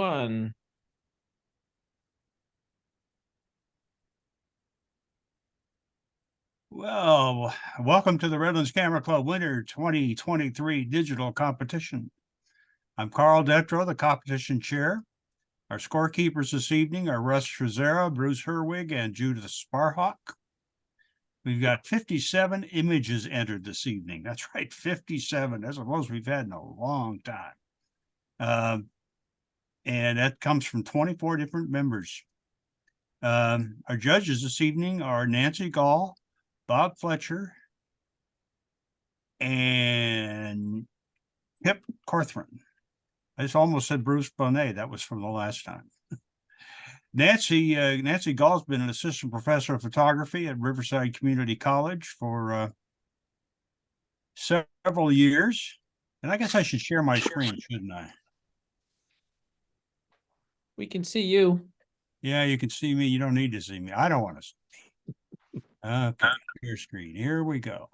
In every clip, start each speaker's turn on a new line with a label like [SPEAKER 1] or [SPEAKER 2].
[SPEAKER 1] One.
[SPEAKER 2] Well, welcome to the Redlands Camera Club Winter 2023 Digital Competition. I'm Carl Detro, the competition chair. Our scorekeepers this evening are Russ Trezera, Bruce Herwig, and Judith Sparhawk. We've got 57 images entered this evening. That's right, 57. That's the most we've had in a long time. And that comes from 24 different members. Our judges this evening are Nancy Gul, Bob Fletcher, and Kip Casey. I just almost said Bruce Bonet. That was from the last time. Nancy Gul's been an assistant professor of photography at Riverside Community College for several years. And I guess I should share my screen, shouldn't I?
[SPEAKER 1] We can see you.
[SPEAKER 2] Yeah, you can see me. You don't need to see me. I don't want to see me. Okay, your screen. Here we go.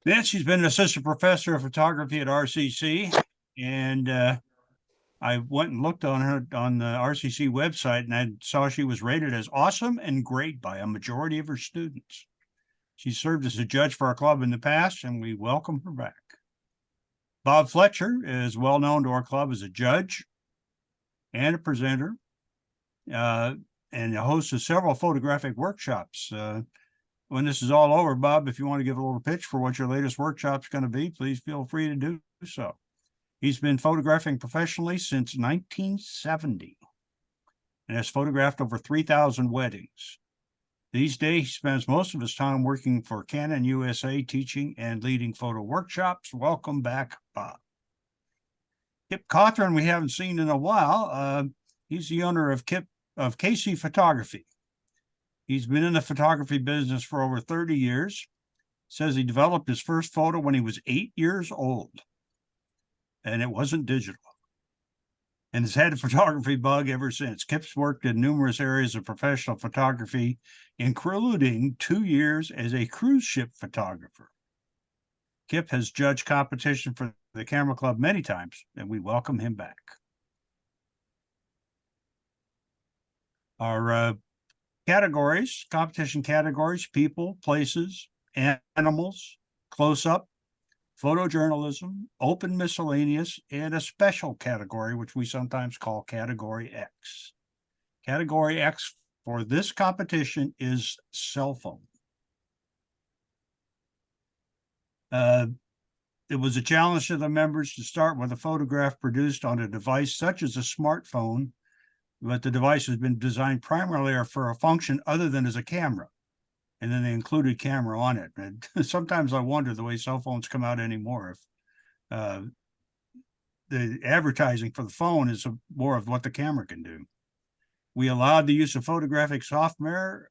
[SPEAKER 2] Nancy's been an assistant professor of photography at RCC, and I went and looked on her on the RCC website, and I saw she was rated as awesome and great by a majority of her students. She served as a judge for our club in the past, and we welcome her back. Bob Fletcher is well known to our club as a judge and a presenter, and a host of several photographic workshops. When this is all over, Bob, if you want to give a little pitch for what your latest workshop's going to be, please feel free to do so. He's been photographing professionally since 1970 and has photographed over 3,000 weddings. These days, he spends most of his time working for Canon USA, teaching and leading photo workshops. Welcome back, Bob. Kip Casey, we haven't seen in a while. He's the owner of Kip Casey Photography. He's been in the photography business for over 30 years. Says he developed his first photo when he was 8 years old, and it wasn't digital, and has had a photography bug ever since. Kip's worked in numerous areas of professional photography, including 2 years as a cruise ship photographer. Kip has judged competition for the Camera Club many times, and we welcome him back. Our competition categories: people, places, animals, close-up, photojournalism, open miscellaneous, and a special category, which we sometimes call Category X. Category X for this competition is cell phone. It was a challenge to the members to start with a photograph produced on a device such as a smartphone, but the device has been designed primarily for a function other than as a camera. And then they included camera on it. And sometimes I wonder the way cell phones come out anymore, if the advertising for the phone is more of what the camera can do. We allowed the use of photographic software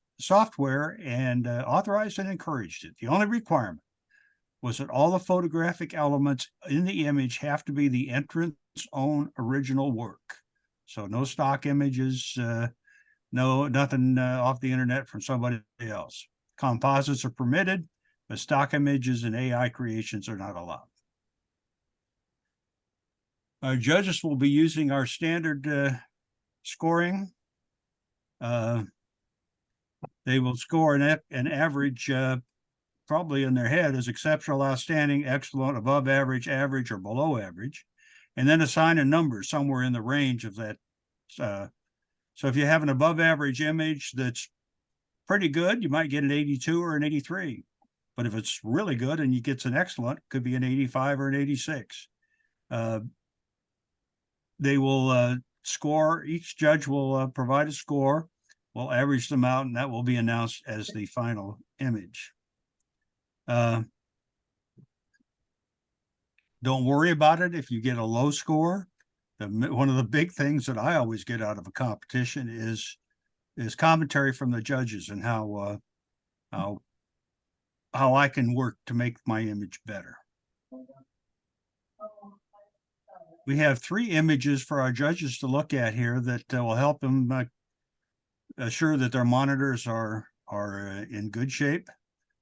[SPEAKER 2] and authorized and encouraged it. The only requirement was that all the photographic elements in the image have to be the entrant's own original work. So no stock images, nothing off the internet from somebody else. Composites are permitted, but stock images and AI creations are not allowed. Our judges will be using our standard scoring. They will score an average, probably in their head, as exceptional, outstanding, excellent, above average, average, or below average, and then assign a number somewhere in the range of that. So if you have an above average image that's pretty good, you might get an 82 or an 83. But if it's really good and you get an excellent, it could be an 85 or an 86. They will score. Each judge will provide a score. We'll average them out, and that will be announced as the final image. Don't worry about it if you get a low score. One of the big things that I always get out of a competition is commentary from the judges and how I can work to make my image better. We have 3 images for our judges to look at here that will help them assure that their monitors are in good shape.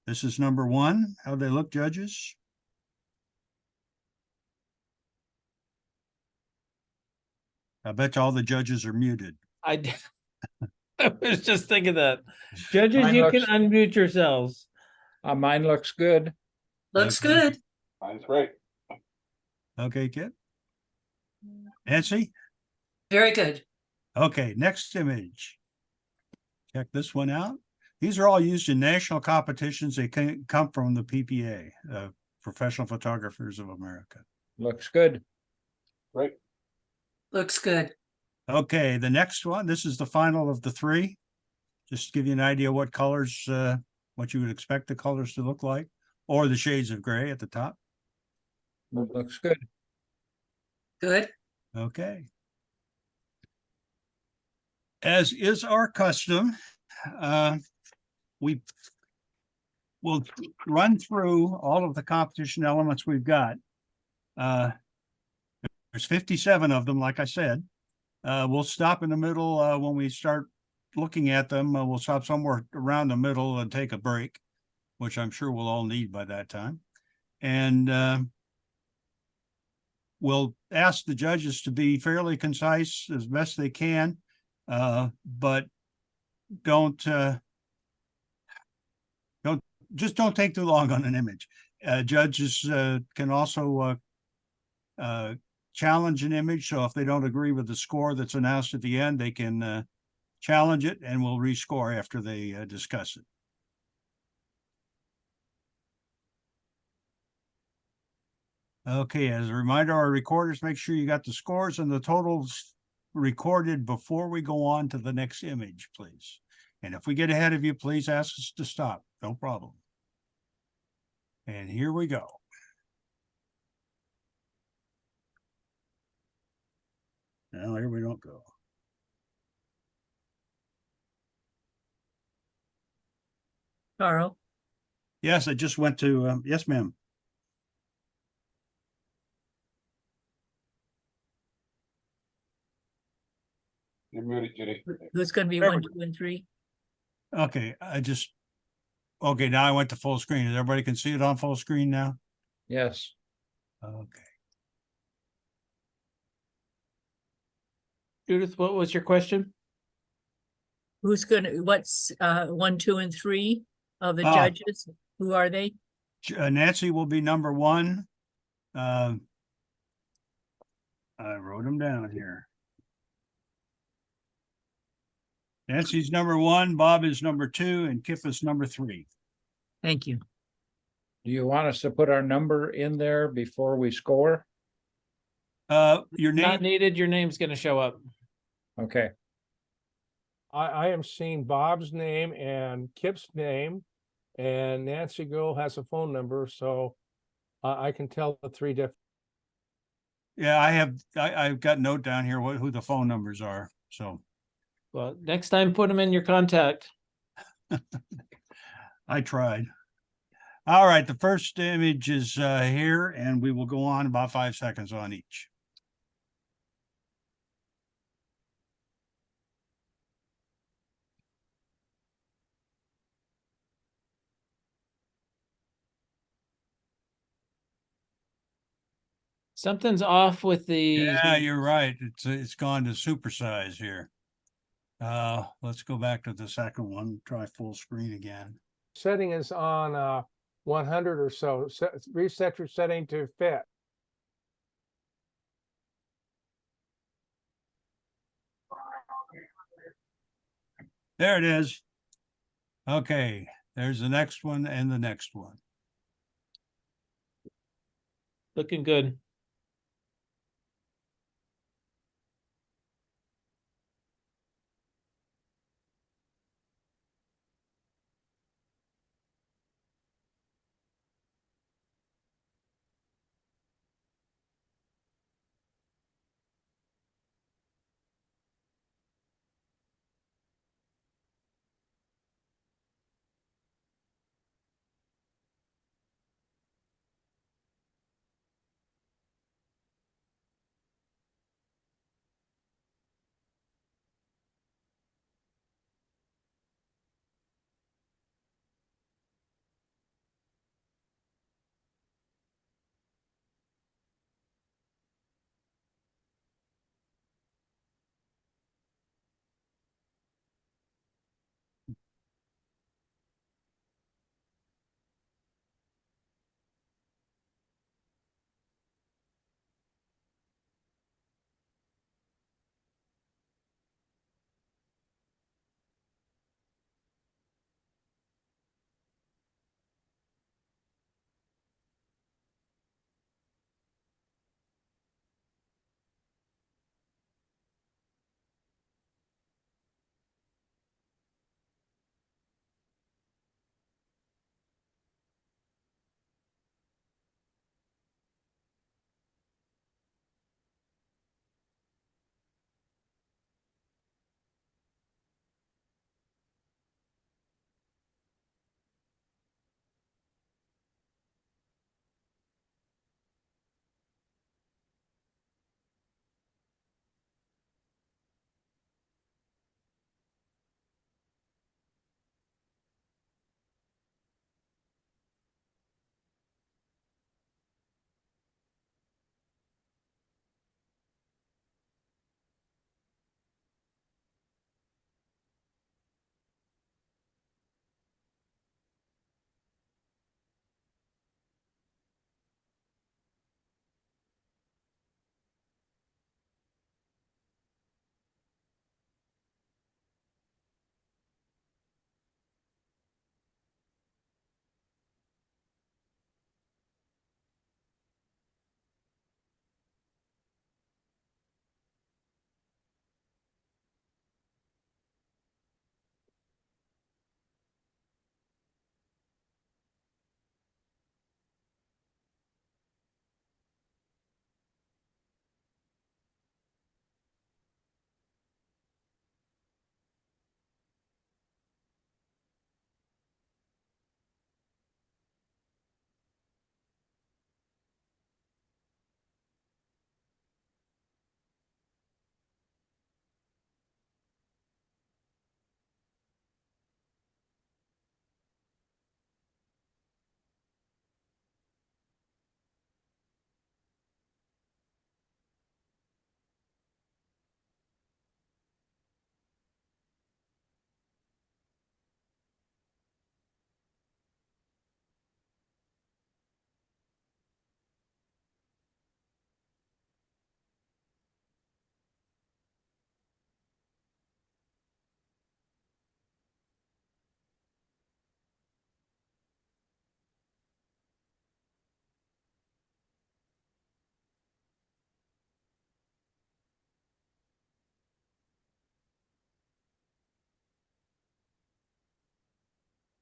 [SPEAKER 2] This is number one. How they look, judges? I bet all the judges are muted.
[SPEAKER 1] I, d- I was just thinking that. Judges,
[SPEAKER 3] Mine
[SPEAKER 1] you can
[SPEAKER 3] looks-
[SPEAKER 1] unmute yourselves.
[SPEAKER 3] Mine looks good.
[SPEAKER 4] Looks
[SPEAKER 2] Okay.
[SPEAKER 4] good.
[SPEAKER 5] Mine's great.
[SPEAKER 2] Okay, Kip? Nancy?
[SPEAKER 4] Very good.
[SPEAKER 2] Okay, next image. Check this one out. These are all used in national competitions. They come from the PPA, Professional Photographers of America.
[SPEAKER 3] Looks good.
[SPEAKER 5] Great.
[SPEAKER 4] Looks good.
[SPEAKER 2] Okay, the next one, this is the final of the three. Just to give you an idea what colors, what you would expect the colors to look like, or the shades of gray at the top.
[SPEAKER 3] Looks good.
[SPEAKER 4] Good.
[SPEAKER 2] Okay. As is our custom, we will run through all of the competition elements we've got. There's 57 of them, like I said. We'll stop in the middle when we start looking at them. We'll stop somewhere around the middle and take a break, which I'm sure we'll all need by that time. And we'll ask the judges to be fairly concise as best they can, but don't take too long on an image. Judges can also challenge an image. So if they don't agree with the score that's announced at the end, they can challenge it and we'll rescore after they discuss it. Okay, as a reminder, our recorders, make sure you got the scores and the totals recorded before we go on to the next image, please. And if we get ahead of you, please ask us to stop. No problem. And here we go. Now here we don't go.
[SPEAKER 4] Carl.
[SPEAKER 2] Yes, I just went to, yes, ma'am.
[SPEAKER 5] You're muted, Judy.
[SPEAKER 4] Who's going to be
[SPEAKER 2] There
[SPEAKER 4] 1,
[SPEAKER 2] we
[SPEAKER 4] 2, and 3?
[SPEAKER 2] Okay, okay, now I went to full screen. Everybody can see it on full screen now?
[SPEAKER 3] Yes.
[SPEAKER 2] Okay.
[SPEAKER 1] Judith, what was your question?
[SPEAKER 4] Who's going to, what's 1, 2, and 3 of the
[SPEAKER 2] Ah.
[SPEAKER 4] judges? Who are they?
[SPEAKER 2] Nancy will be number one. I wrote them down here. Nancy's number one, Bob is number two, and Kip is number three.
[SPEAKER 4] Thank you.
[SPEAKER 3] Do you want us to put our number in there before we score?
[SPEAKER 2] Your
[SPEAKER 1] Not
[SPEAKER 2] name,
[SPEAKER 1] needed. Your name's going to show up.
[SPEAKER 3] Okay.
[SPEAKER 6] I am seeing Bob's name and Kip's name, and Nancy Gul has a phone number, so I can tell the three different.
[SPEAKER 2] yeah, I've got a note down here who the phone numbers are, so
[SPEAKER 1] Well, next time, put them in your contact.
[SPEAKER 2] I tried. All right, the first image is here, and we will go on about 5 seconds on each.
[SPEAKER 1] Something's off with the.
[SPEAKER 2] Yeah, you're right. It's gone to supersize here. Let's go back to the second one, try full screen again.
[SPEAKER 6] Setting is on 100 or so. Reset your setting to fit.
[SPEAKER 2] There it is. Okay, there's the next one and the next one.
[SPEAKER 1] Looking good.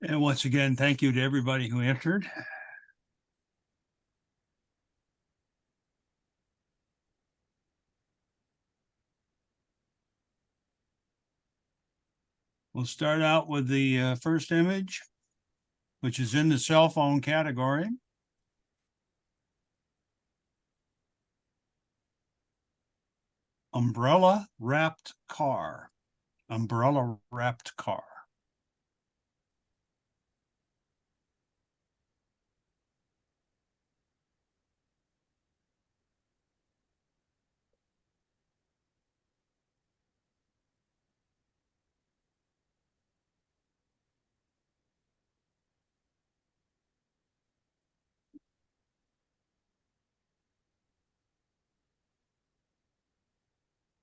[SPEAKER 2] And once again, thank you to everybody who entered. We'll start out with the first image, which is in the cell phone category. Umbrella wrapped car. Umbrella wrapped car.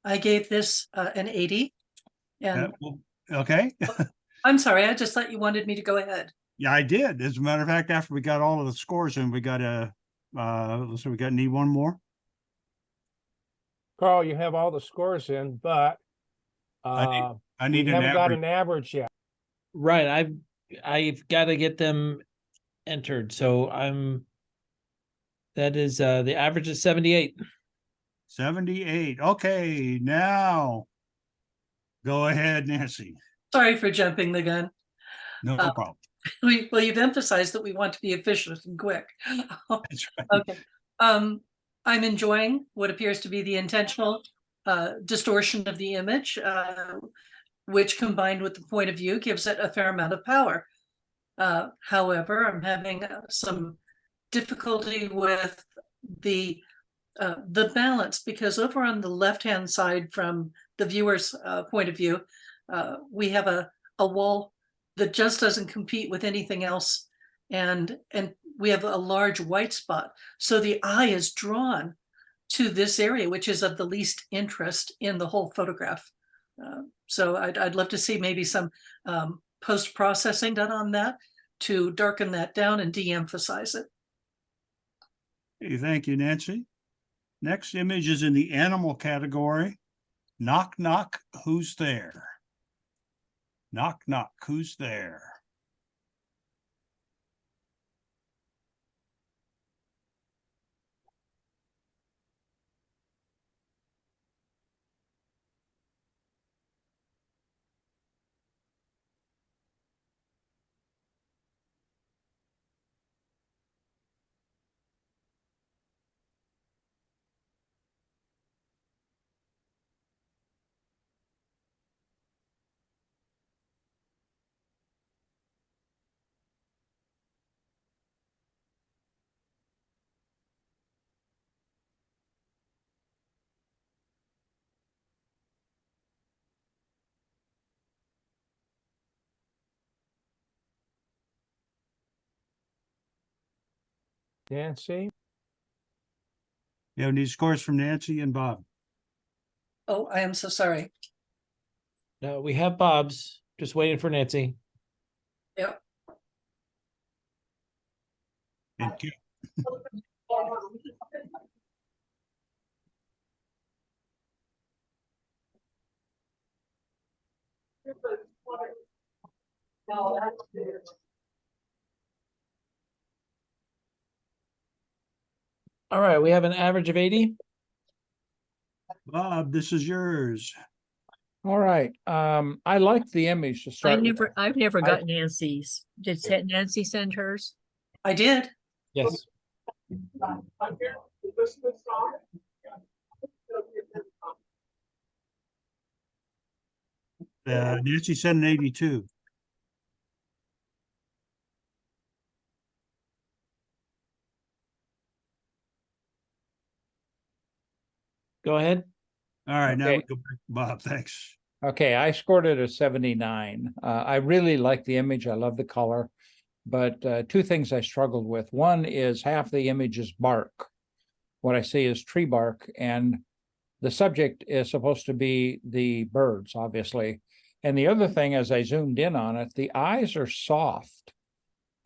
[SPEAKER 7] I gave this an 80. And
[SPEAKER 2] Okay.
[SPEAKER 7] I'm sorry, I just thought you wanted me to go ahead.
[SPEAKER 2] Yeah, I did. As a matter of fact, after we got all of the scores in, we got so we need one more.
[SPEAKER 6] Carl, you have all the scores in, but
[SPEAKER 2] I
[SPEAKER 6] we
[SPEAKER 2] need an
[SPEAKER 6] haven't got
[SPEAKER 2] average.
[SPEAKER 6] an average yet.
[SPEAKER 1] Right, I've got to get them entered, so that is, the average is 78.
[SPEAKER 2] 78. Okay, now go ahead, Nancy.
[SPEAKER 7] Sorry for jumping the gun.
[SPEAKER 2] No problem.
[SPEAKER 7] Well, you've emphasized that we want to be efficient and quick.
[SPEAKER 2] That's right.
[SPEAKER 7] Okay. I'm enjoying what appears to be the intentional distortion of the image, which combined with the point of view gives it a fair amount of power. However, I'm having some difficulty with the balance, because over on the left-hand side from the viewer's point of view, we have a wall that just doesn't compete with anything else. And we have a large white spot. So the eye is drawn to this area, which is of the least interest in the whole photograph. So I'd love to see maybe some post-processing done on that to darken that down and de-emphasize it.
[SPEAKER 2] Hey, thank you, Nancy. Next image is in the animal category. Knock, knock, who's there? Knock, knock, who's there?
[SPEAKER 6] Nancy,
[SPEAKER 2] You have any scores from Nancy and Bob?
[SPEAKER 7] Oh, I am so sorry.
[SPEAKER 1] No, we have Bob's, just waiting for Nancy.
[SPEAKER 7] Yep.
[SPEAKER 2] Thank you.
[SPEAKER 1] All right, we have an average of 80.
[SPEAKER 2] Bob, this is yours.
[SPEAKER 3] All right, I like the image to start with.
[SPEAKER 4] I've never
[SPEAKER 3] I-
[SPEAKER 4] got Nancy's. Did Nancy send hers?
[SPEAKER 7] I did.
[SPEAKER 1] Yes.
[SPEAKER 2] Nancy said an 82.
[SPEAKER 1] Go ahead.
[SPEAKER 2] All right, now we
[SPEAKER 3] Okay.
[SPEAKER 2] go back to Bob. Thanks.
[SPEAKER 3] Okay, I scored it a 79. I really like the image. I love the color. But two things I struggled with. One is half the image is bark. What I see is tree bark, and the subject is supposed to be the birds, obviously. And the other thing, as I zoomed in on it, the eyes are soft.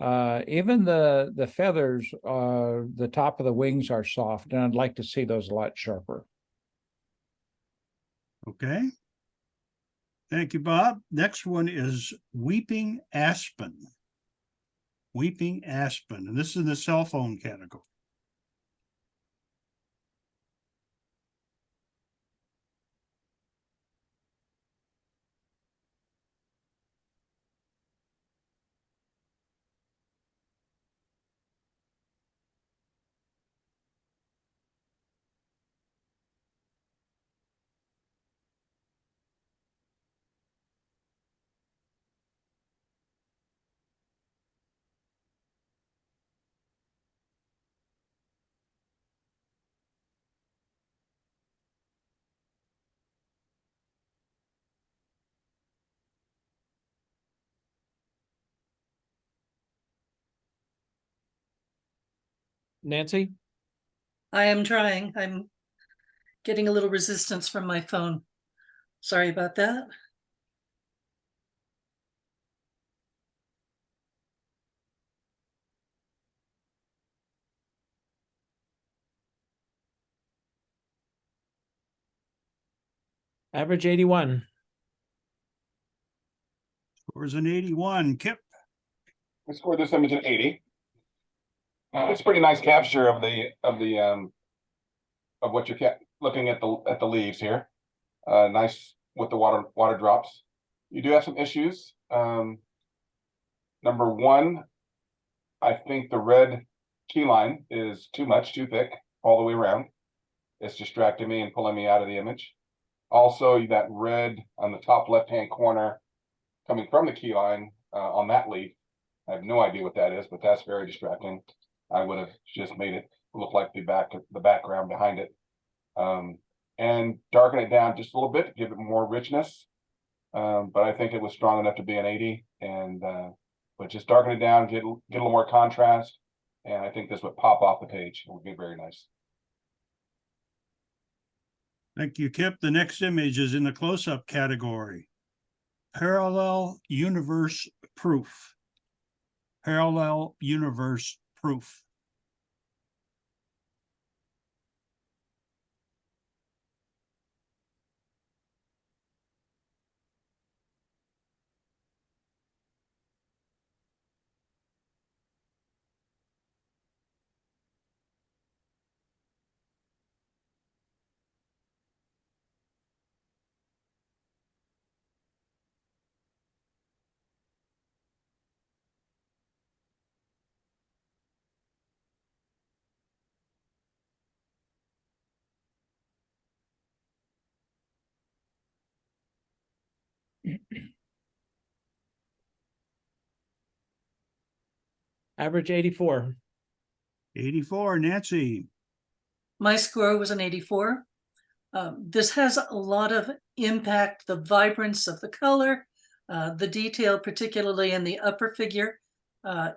[SPEAKER 3] Even the feathers, the top of the wings are soft, and I'd like to see those a lot sharper.
[SPEAKER 2] Okay. Thank you, Bob. Next one is Weeping Aspen. Weeping Aspen, and this is in the cell phone category.
[SPEAKER 1] Nancy?
[SPEAKER 7] I am trying. I'm getting a little resistance from my phone. Sorry about that.
[SPEAKER 1] Average 81.
[SPEAKER 2] Scores an 81. Kip,
[SPEAKER 5] I scored this image an 80. It's a pretty nice capture of what you're looking at the leaves here. Nice with the water drops. You do have some issues. Number one, I think the red key line is too thick all the way around. It's distracting me and pulling me out of the image. Also, that red on the top left-hand corner coming from the key line on that leaf. I have no idea what that is, but that's very distracting. I would have just made it look like the background behind it. And darken it down just a little bit to give it more richness. But I think it was strong enough to be an 80, and but just darken it down, get a little more contrast, and I think this would pop off the page. It would be very nice.
[SPEAKER 2] thank you, Kip. The next image is in the close-up category. Parallel universe proof. Parallel universe proof.
[SPEAKER 1] Average 84.
[SPEAKER 2] 84, Nancy.
[SPEAKER 7] My score was an 84. This has a lot of impact, the vibrance of the color, the detail, particularly in the upper figure,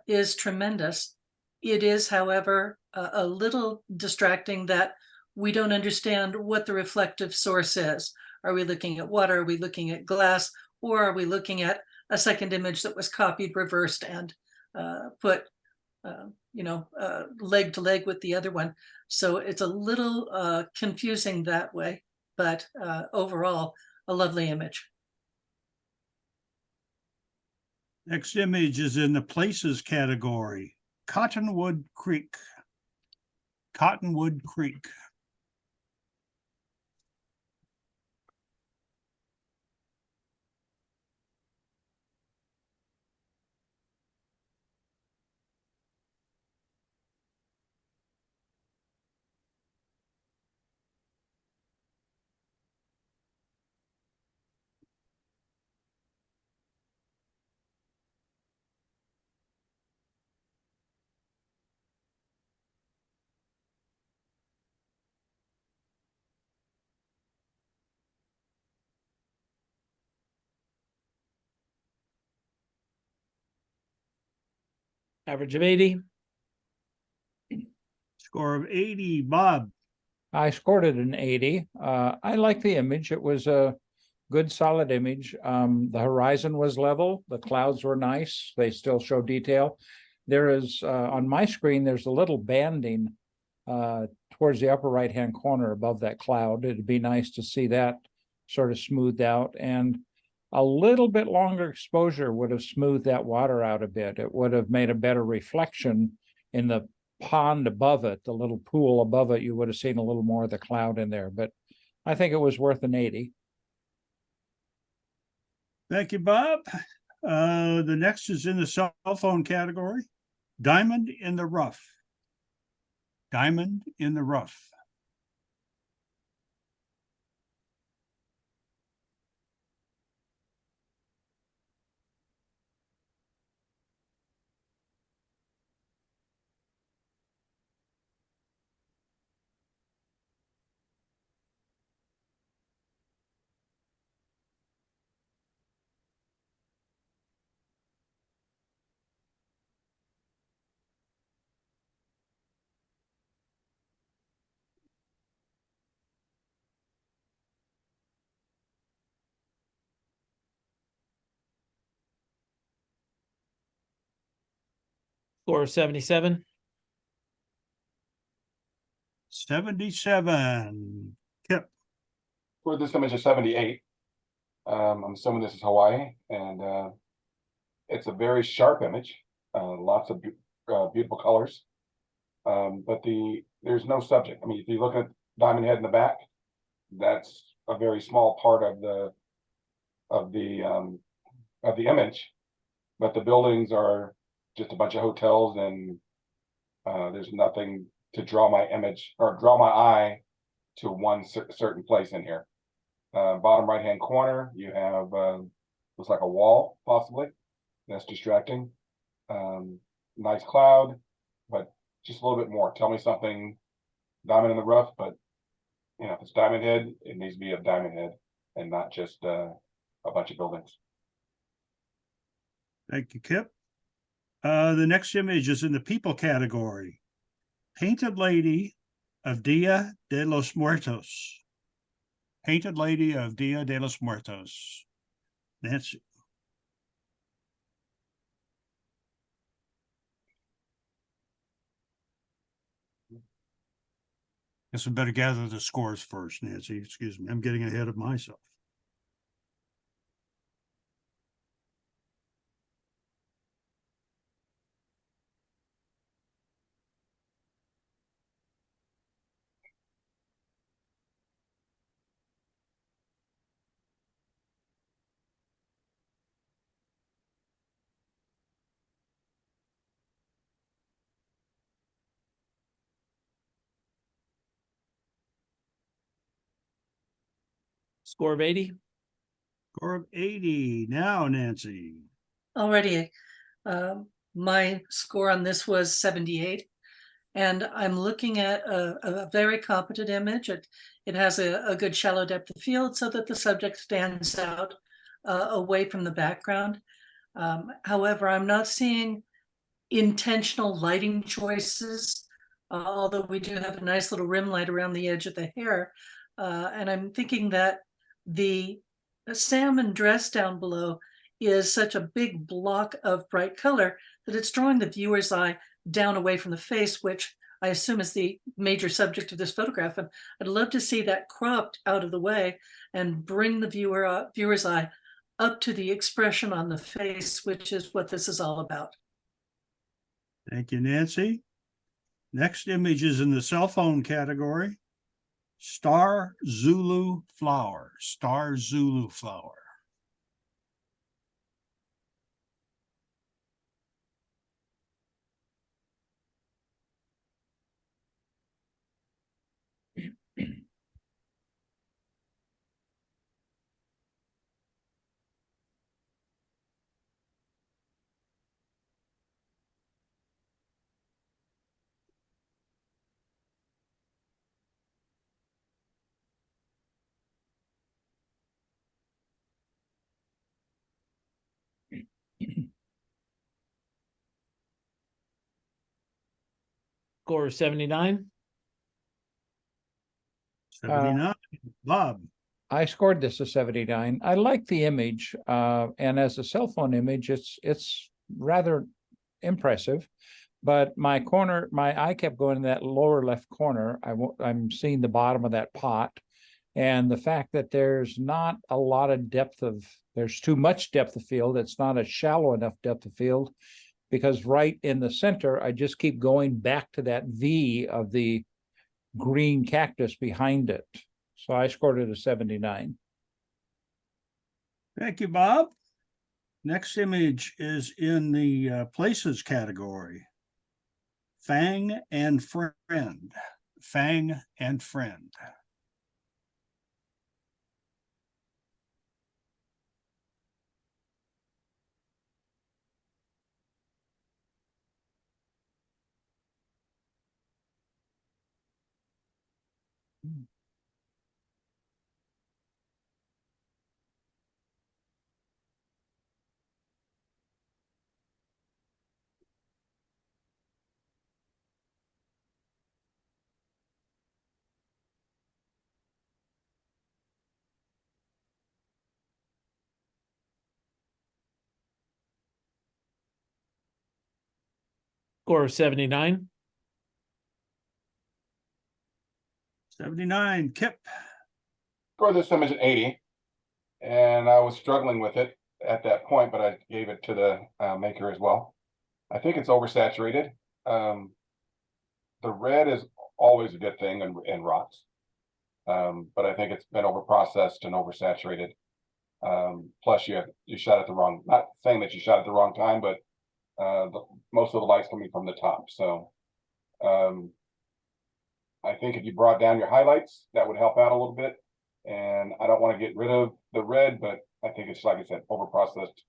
[SPEAKER 7] is tremendous. It is, however, a little distracting that we don't understand what the reflective source is. Are we looking at water? Are we looking at glass? Or are we looking at a second image that was copied, reversed, and put leg to leg with the other one? So it's a little confusing that way, but overall, a lovely image.
[SPEAKER 2] Next image is in the places category. Cottonwood Creek. Cottonwood Creek.
[SPEAKER 1] Average of 80.
[SPEAKER 2] Score of 80, Bob.
[SPEAKER 3] I scored it an 80. I like the image. It was a good, solid image. The horizon was level. The clouds were nice. They still show detail. There is, on my screen, there's a little banding towards the upper right-hand corner above that cloud. It'd be nice to see that sort of smoothed out. And A little bit longer exposure would have smoothed that water out a bit. It would have made a better reflection in the pond above it, the little pool above it. You would have seen a little more of the cloud in there, but I think it was worth an 80.
[SPEAKER 2] Thank you, Bob. The next is in the cell phone category. Diamond in the rough. Diamond in the rough.
[SPEAKER 1] Score 77.
[SPEAKER 2] 77. Kip.
[SPEAKER 5] For this image is 78. I'm assuming this is Hawaii, and it's a very sharp image. Lots of beautiful colors. But there's no subject. I mean, if you look at Diamond Head in the back, that's a very small part of the image. But the buildings are just a bunch of hotels, and there's nothing to draw my image or draw my eye to one certain place in here. Bottom right hand corner, you have looks like a wall, possibly. That's distracting. Nice cloud, but just a little bit more. Tell me something diamond in the rough, but you know, if it's Diamond Head, it needs to be a Diamond Head and not just a bunch of buildings.
[SPEAKER 2] Thank you, Kip. The next image is in the people category. Painted Lady of Dia de los Muertos. Painted Lady of Dia de los Muertos. Nancy. Guess we better gather the scores first, Nancy. Excuse me. I'm getting ahead of myself.
[SPEAKER 1] Score of 80.
[SPEAKER 2] Score of 80. Now, Nancy.
[SPEAKER 7] Already, my score on this was 78. And I'm looking at a very competent image. It has a good shallow depth of field so that the subject stands out away from the background. However, I'm not seeing intentional lighting choices, although we do have a nice little rim light around the edge of the hair. And I'm thinking that the salmon dress down below is such a big block of bright color that it's drawing the viewer's eye down away from the face, which I assume is the major subject of this photograph. And I'd love to see that cropped out of the way and bring the viewer's eye up to the expression on the face, which is what this is all about.
[SPEAKER 2] Thank you, Nancy. Next image is in the cell phone category. Star Zulu Flower. Star Zulu Flower.
[SPEAKER 1] Score of 79.
[SPEAKER 2] 79. Bob.
[SPEAKER 3] I scored this a 79. I like the image, and as a cell phone image, it's rather impressive. But my eye kept going in that lower left corner. I'm seeing the bottom of that pot, and the fact that there's not a lot of depth of There's too much depth of field. It's not a shallow enough depth of field, because right in the center, I just keep going back to that V of the green cactus behind it. So I scored it a 79.
[SPEAKER 2] Thank you, Bob. Next image is in the places category. Fang and friend. Fang and friend.
[SPEAKER 1] Score of 79.
[SPEAKER 2] 79, Kip.
[SPEAKER 5] Score this image an 80. And I was struggling with it at that point, but I gave it to the maker as well. I think it's oversaturated. The red is always a good thing in rocks. But I think it's been overprocessed and oversaturated. Plus you shot at the wrong, not saying that you shot at the wrong time, but most of the light's coming from the top. So I think if you brought down your highlights, that would help out a little bit. And I don't want to get rid of the red, but I think it's, like I said, overprocessed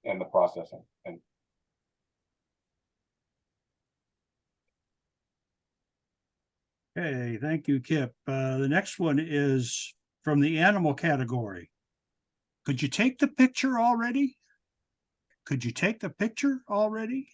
[SPEAKER 5] in the processing. And
[SPEAKER 2] Okay, thank you, Kip. The next one is from the animal category. Could you take the picture already? Could you take the picture already?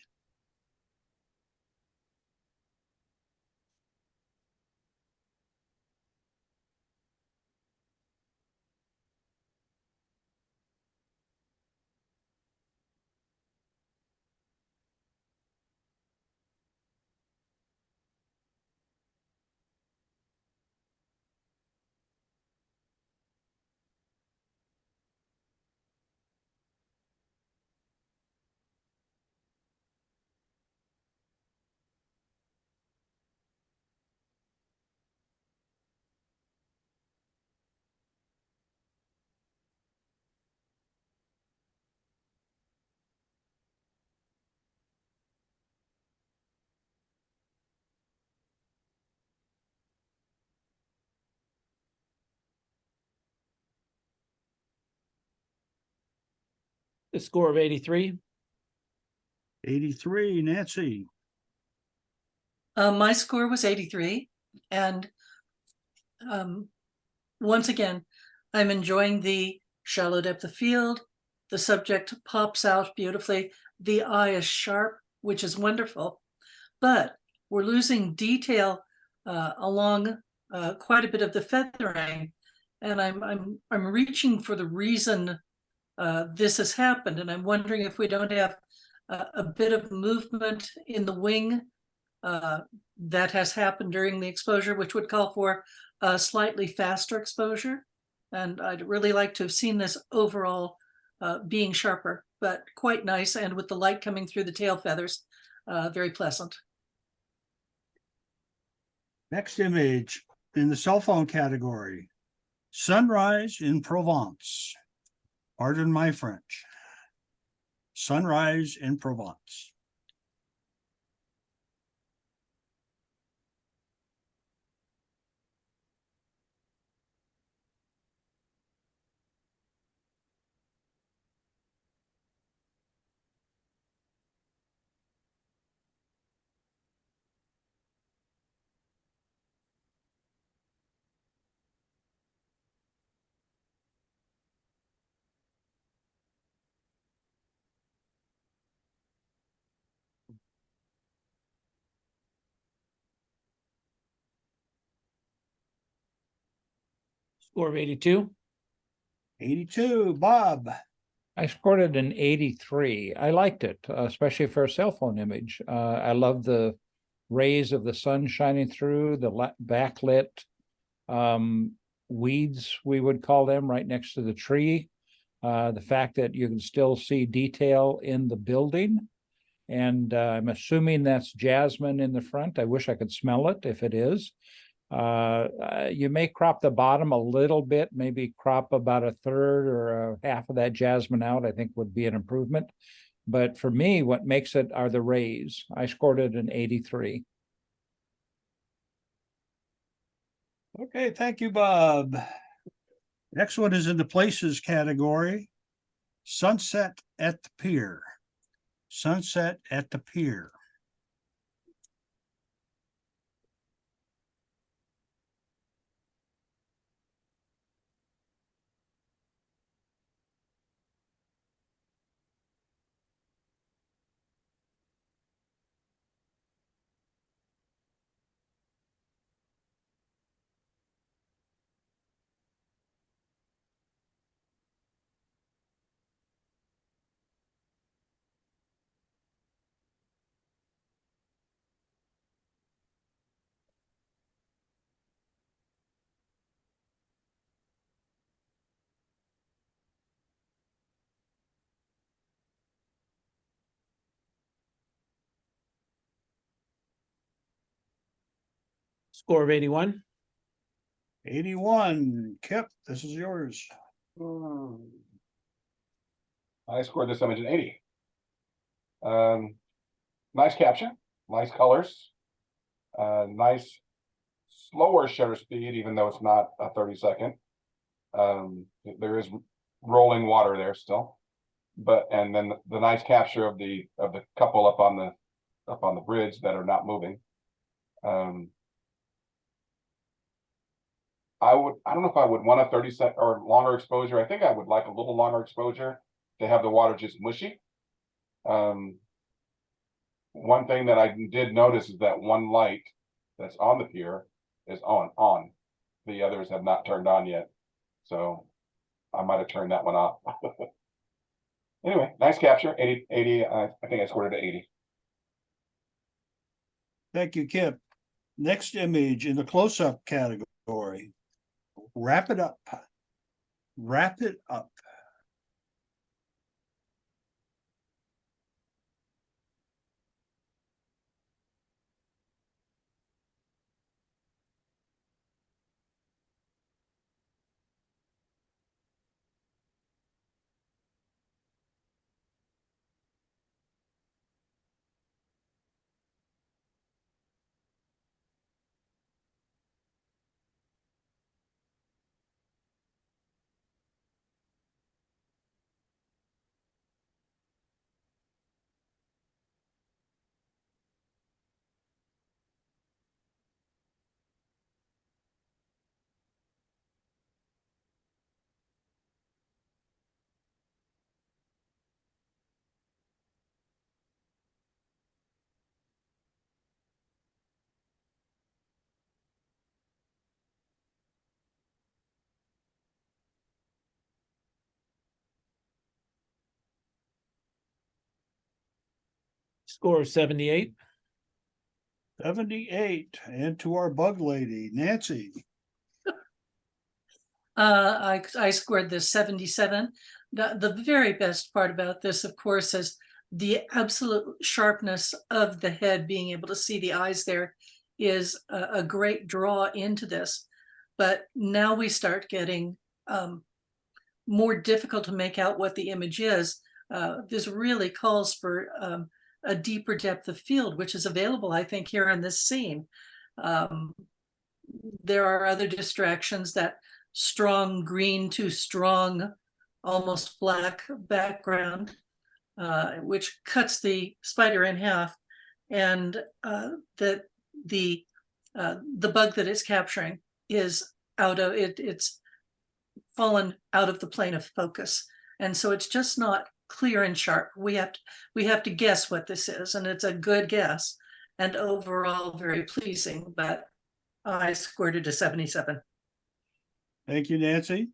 [SPEAKER 1] The score of 83.
[SPEAKER 2] 83, Nancy.
[SPEAKER 7] My score was 83. And once again, I'm enjoying the shallow depth of field. The subject pops out beautifully. The eye is sharp, which is wonderful. But we're losing detail along quite a bit of the feathering. And I'm reaching for the reason this has happened. And I'm wondering if we don't have a bit of movement in the wing that has happened during the exposure, which would call for a slightly faster exposure. And I'd really like to have seen this overall being sharper, but quite nice. And with the light coming through the tail feathers, very pleasant.
[SPEAKER 2] Next image in the cell phone category. Sunrise in Provence. Pardon my French. Sunrise in Provence.
[SPEAKER 1] Score of 82.
[SPEAKER 2] 82, Bob.
[SPEAKER 3] I scored it an 83. I liked it, especially for a cell phone image. I love the rays of the sun shining through, the backlit weeds, we would call them, right next to the tree. The fact that you can still see detail in the building. And I'm assuming that's jasmine in the front. I wish I could smell it if it is. You may crop the bottom a little bit, maybe crop about a third or a half of that jasmine out, I think would be an improvement. But for me, what makes it are the rays. I scored it an 83.
[SPEAKER 2] Okay, thank you, Bob. Next one is in the places category. Sunset at the Pier. Sunset at the Pier.
[SPEAKER 1] Score of 81.
[SPEAKER 2] 81. Kip, this is yours.
[SPEAKER 5] I scored this image an 80. Nice capture, nice colors, nice slower shutter speed, even though it's not a 30-second. There is rolling water there still, but and then the nice capture of the couple up on the bridge that are not moving. I don't know if I would want a 30-second or longer exposure. I think I would like a little longer exposure to have the water just mushy. One thing that I did notice is that one light that's on the pier is on. The others have not turned on yet. So I might have turned that one off. Anyway, nice capture. 80, I think I scored it at 80.
[SPEAKER 2] Thank you, Kip. Next image in the close-up category. Wrap it up. Wrap it up.
[SPEAKER 1] Score of 78.
[SPEAKER 2] 78. And to our bug lady, Nancy.
[SPEAKER 7] I scored this 77. The very best part about this, of course, is the absolute sharpness of the head. Being able to see the eyes there is a great draw into this. But now we start getting more difficult to make out what the image is. This really calls for a deeper depth of field, which is available, I think, here in this scene. There are other distractions, that strong green to strong, almost black background, which cuts the spider in half, and that the bug that it's capturing is out of it. It's fallen out of the plane of focus, and so it's just not clear and sharp. We have to guess what this is, and it's a good guess, and overall very pleasing. But I scored it a 77.
[SPEAKER 2] Thank you, Nancy.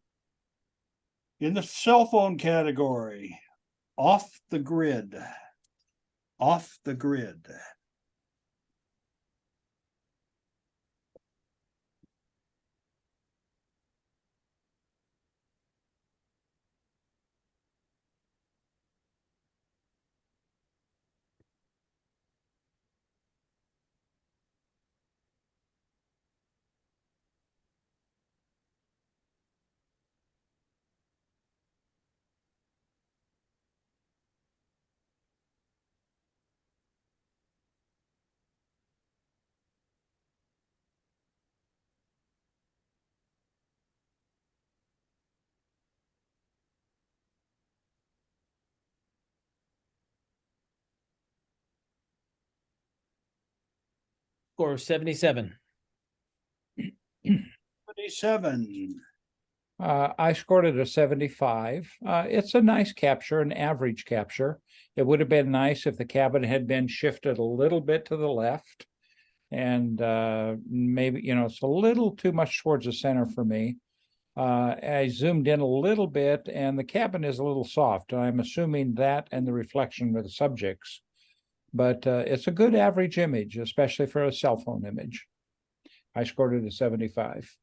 [SPEAKER 2] In the cell phone category, off the grid. Off the grid.
[SPEAKER 1] Score 77.
[SPEAKER 2] 77.
[SPEAKER 3] I scored it a 75. It's a nice capture, an average capture. It would have been nice if the cabin had been shifted a little bit to the left. And maybe, it's a little too much towards the center for me. I zoomed in a little bit and the cabin is a little soft. I'm assuming that and the reflection of the subjects. But it's a good average image, especially for a cell phone image. I scored it a 75.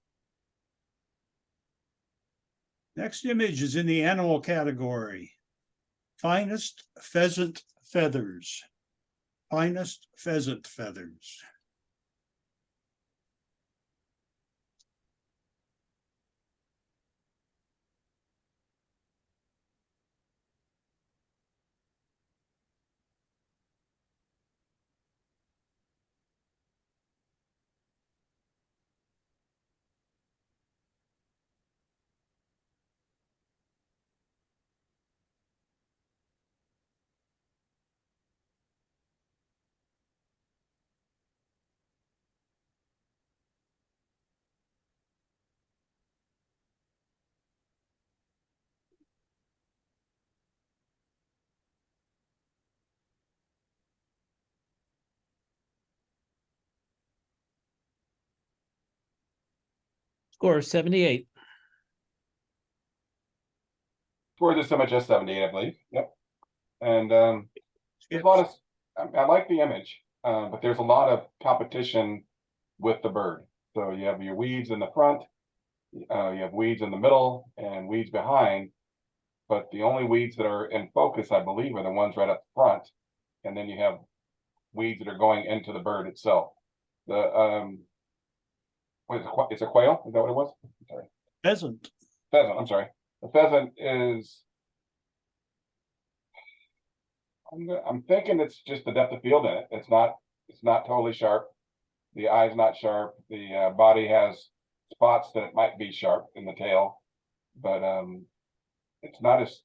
[SPEAKER 2] Next image is in the animal category. Finest pheasant feathers. Finest pheasant feathers.
[SPEAKER 1] Score 78.
[SPEAKER 5] For this image is 78, I believe. Yep. And there's a lot of, I like the image, but there's a lot of competition with the bird. So you have your weeds in the front, you have weeds in the middle and weeds behind, but the only weeds that are in focus, I believe, are the ones right up front. And then you have weeds that are going into the bird itself. The what is it? It's a quail? Is that what it was? Sorry.
[SPEAKER 2] Pheasant.
[SPEAKER 5] Pheasant, I'm sorry. The pheasant is, I'm thinking it's just the depth of field in it. It's not totally sharp. The eye's not sharp. The body has spots that it might be sharp in the tail, but it's not as,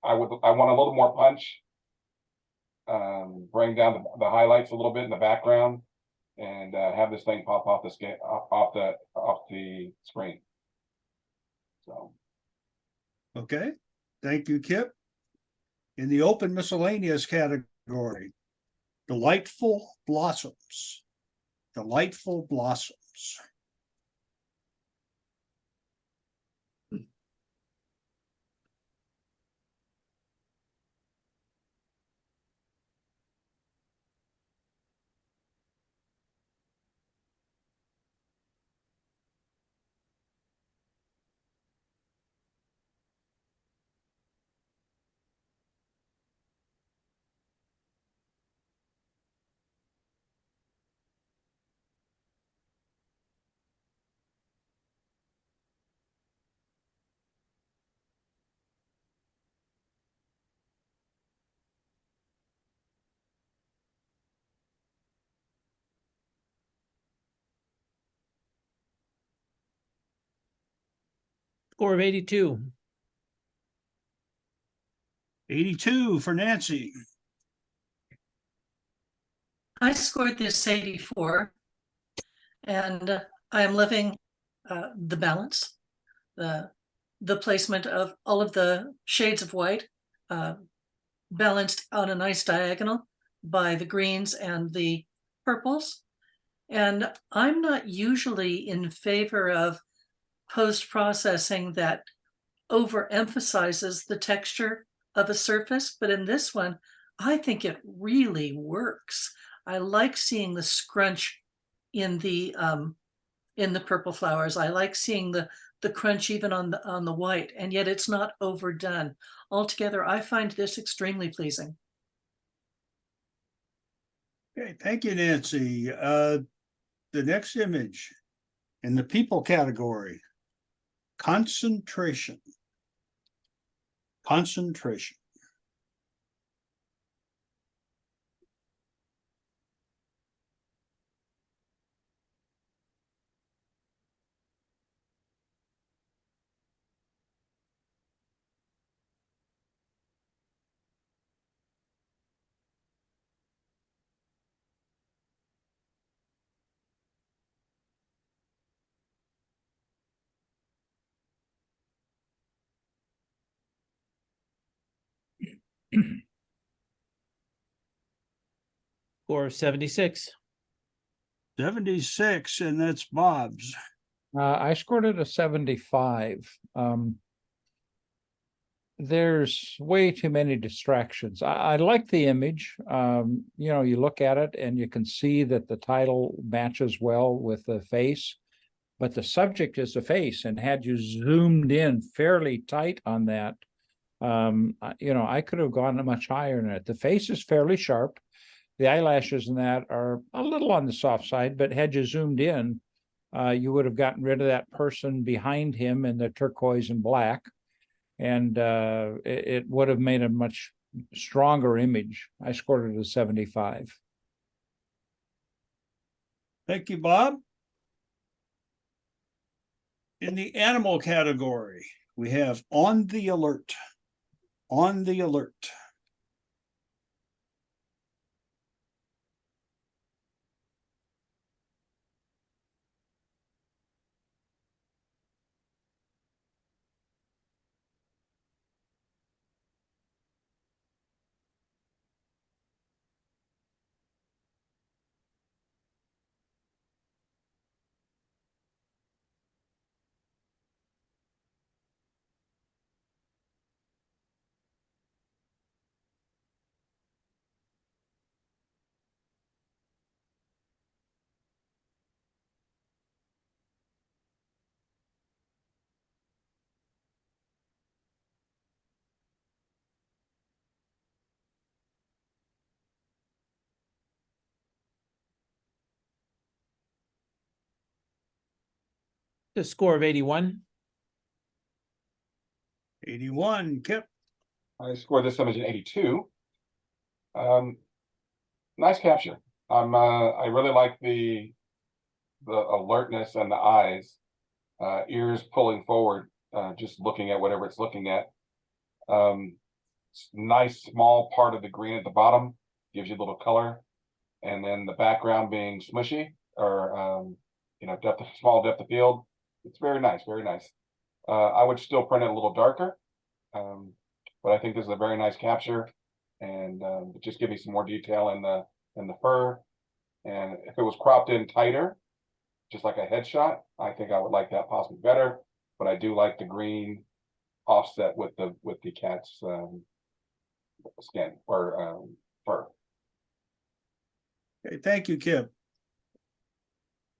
[SPEAKER 5] I want a little more punch. Bring down the highlights a little bit in the background and have this thing pop off off the screen. So.
[SPEAKER 2] Okay, thank you, Kip. In the open miscellaneous category, delightful blossoms. Delightful blossoms.
[SPEAKER 1] Score of 82.
[SPEAKER 2] 82 for Nancy.
[SPEAKER 7] I scored this 84, and I am loving the balance, the placement of all of the shades of white, balanced on a nice diagonal by the greens and the purples. And I'm not usually in favor of post-processing that overemphasizes the texture of a surface, but in this one, I think it really works. I like seeing the scrunch in the purple flowers. I like seeing the crunch even on the white, and yet it's not overdone. Altogether, I find this extremely pleasing.
[SPEAKER 2] Okay, thank you, Nancy. The next image in the people category, concentration. Concentration.
[SPEAKER 1] Score of 76.
[SPEAKER 2] 76, and that's Bob's.
[SPEAKER 3] I scored it a 75. There's way too many distractions. I like the image. You know, you look at it and you can see that the title matches well with the face, but the subject is the face. And had you zoomed in fairly tight on that, you know, I could have gone much higher in it. The face is fairly sharp. The eyelashes in that are a little on the soft side, but had you zoomed in, you would have gotten rid of that person behind him in the turquoise and black. And it would have made a much stronger image. I scored it a 75.
[SPEAKER 2] Thank you, Bob. In the animal category, we have On the Alert. On the Alert.
[SPEAKER 1] The score of 81.
[SPEAKER 2] 81, Kip.
[SPEAKER 5] I scored this image an 82. Nice capture. I really like the alertness and the eyes, ears pulling forward, just looking at whatever it's looking at. Nice small part of the green at the bottom gives you a little color, and then the background being smushy or you know, small depth of field. It's very nice, very nice. I would still print it a little darker, but I think this is a very nice capture, and just give me some more detail in the fur. And if it was cropped in tighter, just like a headshot, I think I would like that possibly better. But I do like the green offset with the cat's skin or fur.
[SPEAKER 2] Okay, thank you, Kip.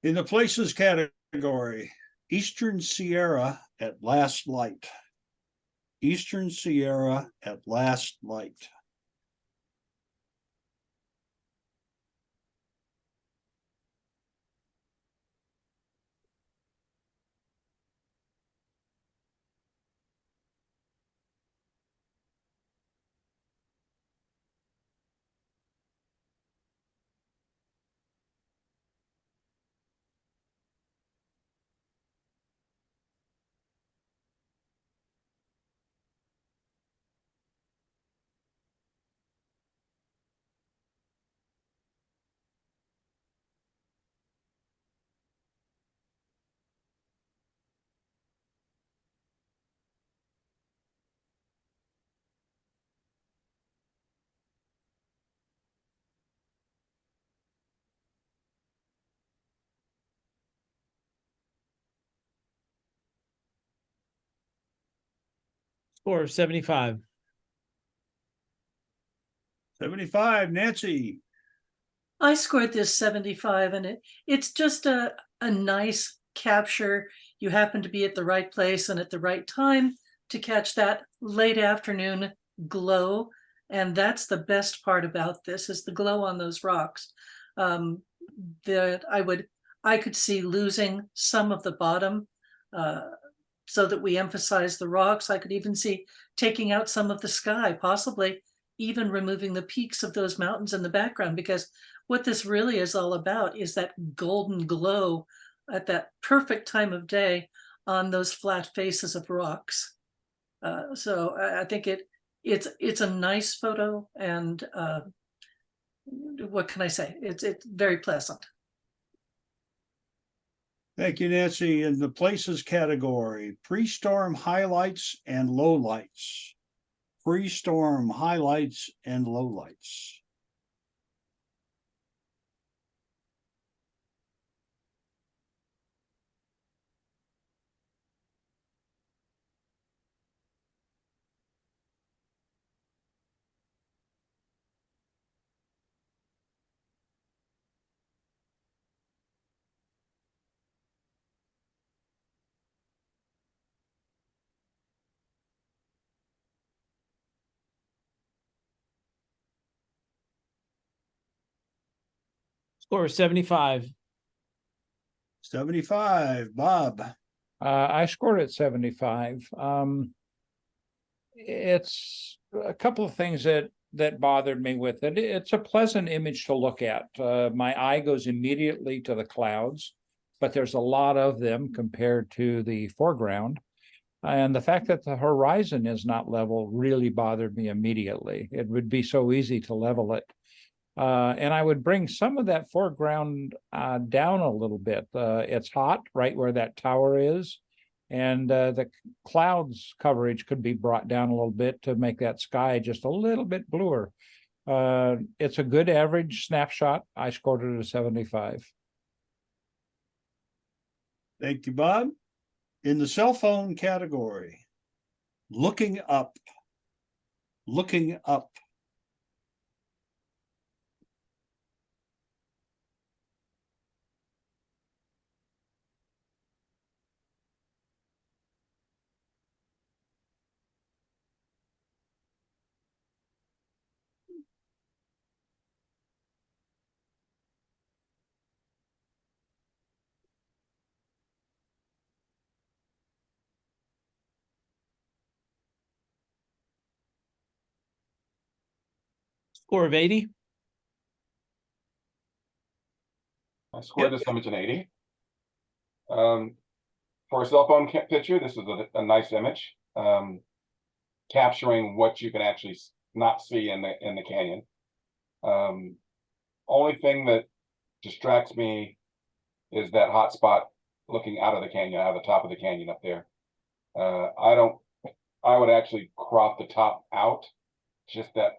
[SPEAKER 2] In the places category, Eastern Sierra at Last Light. Eastern Sierra at Last Light.
[SPEAKER 1] Score of 75.
[SPEAKER 2] 75, Nancy.
[SPEAKER 7] I scored this 75, and it's just a nice capture. You happen to be at the right place and at the right time to catch that late afternoon glow. And that's the best part about this, is the glow on those rocks. That I could see losing some of the bottom so that we emphasize the rocks. I could even see taking out some of the sky, possibly even removing the peaks of those mountains in the background, because what this really is all about is that golden glow at that perfect time of day on those flat faces of rocks. So I think it's a nice photo, and what can I say? It's very pleasant.
[SPEAKER 2] Thank you, Nancy. In the places category, pre-storm highlights and lowlights. pre-storm highlights and lowlights.
[SPEAKER 1] Score 75.
[SPEAKER 2] 75, Bob.
[SPEAKER 3] I scored at 75. It's a couple of things that bothered me with it. It's a pleasant image to look at. My eye goes immediately to the clouds, but there's a lot of them compared to the foreground. And the fact that the horizon is not level really bothered me immediately. It would be so easy to level it. And I would bring some of that foreground down a little bit. It's hot right where that tower is. And the clouds coverage could be brought down a little bit to make that sky just a little bit bluer. It's a good average snapshot. I scored it a 75.
[SPEAKER 2] Thank you, Bob. In the cell phone category, looking up. Looking up.
[SPEAKER 1] Score of 80.
[SPEAKER 5] I scored this image an 80. For a cell phone picture, this is a nice image, capturing what you can actually not see in the canyon. Only thing that distracts me is that hot spot looking out of the canyon, out of the top of the canyon up there. I would actually crop the top out, just that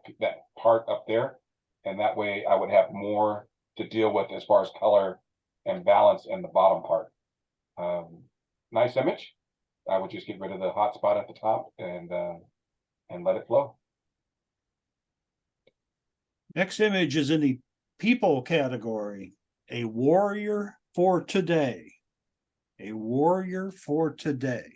[SPEAKER 5] part up there, and that way I would have more to deal with as far as color and balance in the bottom part. Nice image. I would just get rid of the hot spot at the top and let it flow.
[SPEAKER 2] Next image is in the people category. A warrior for today. A warrior for today.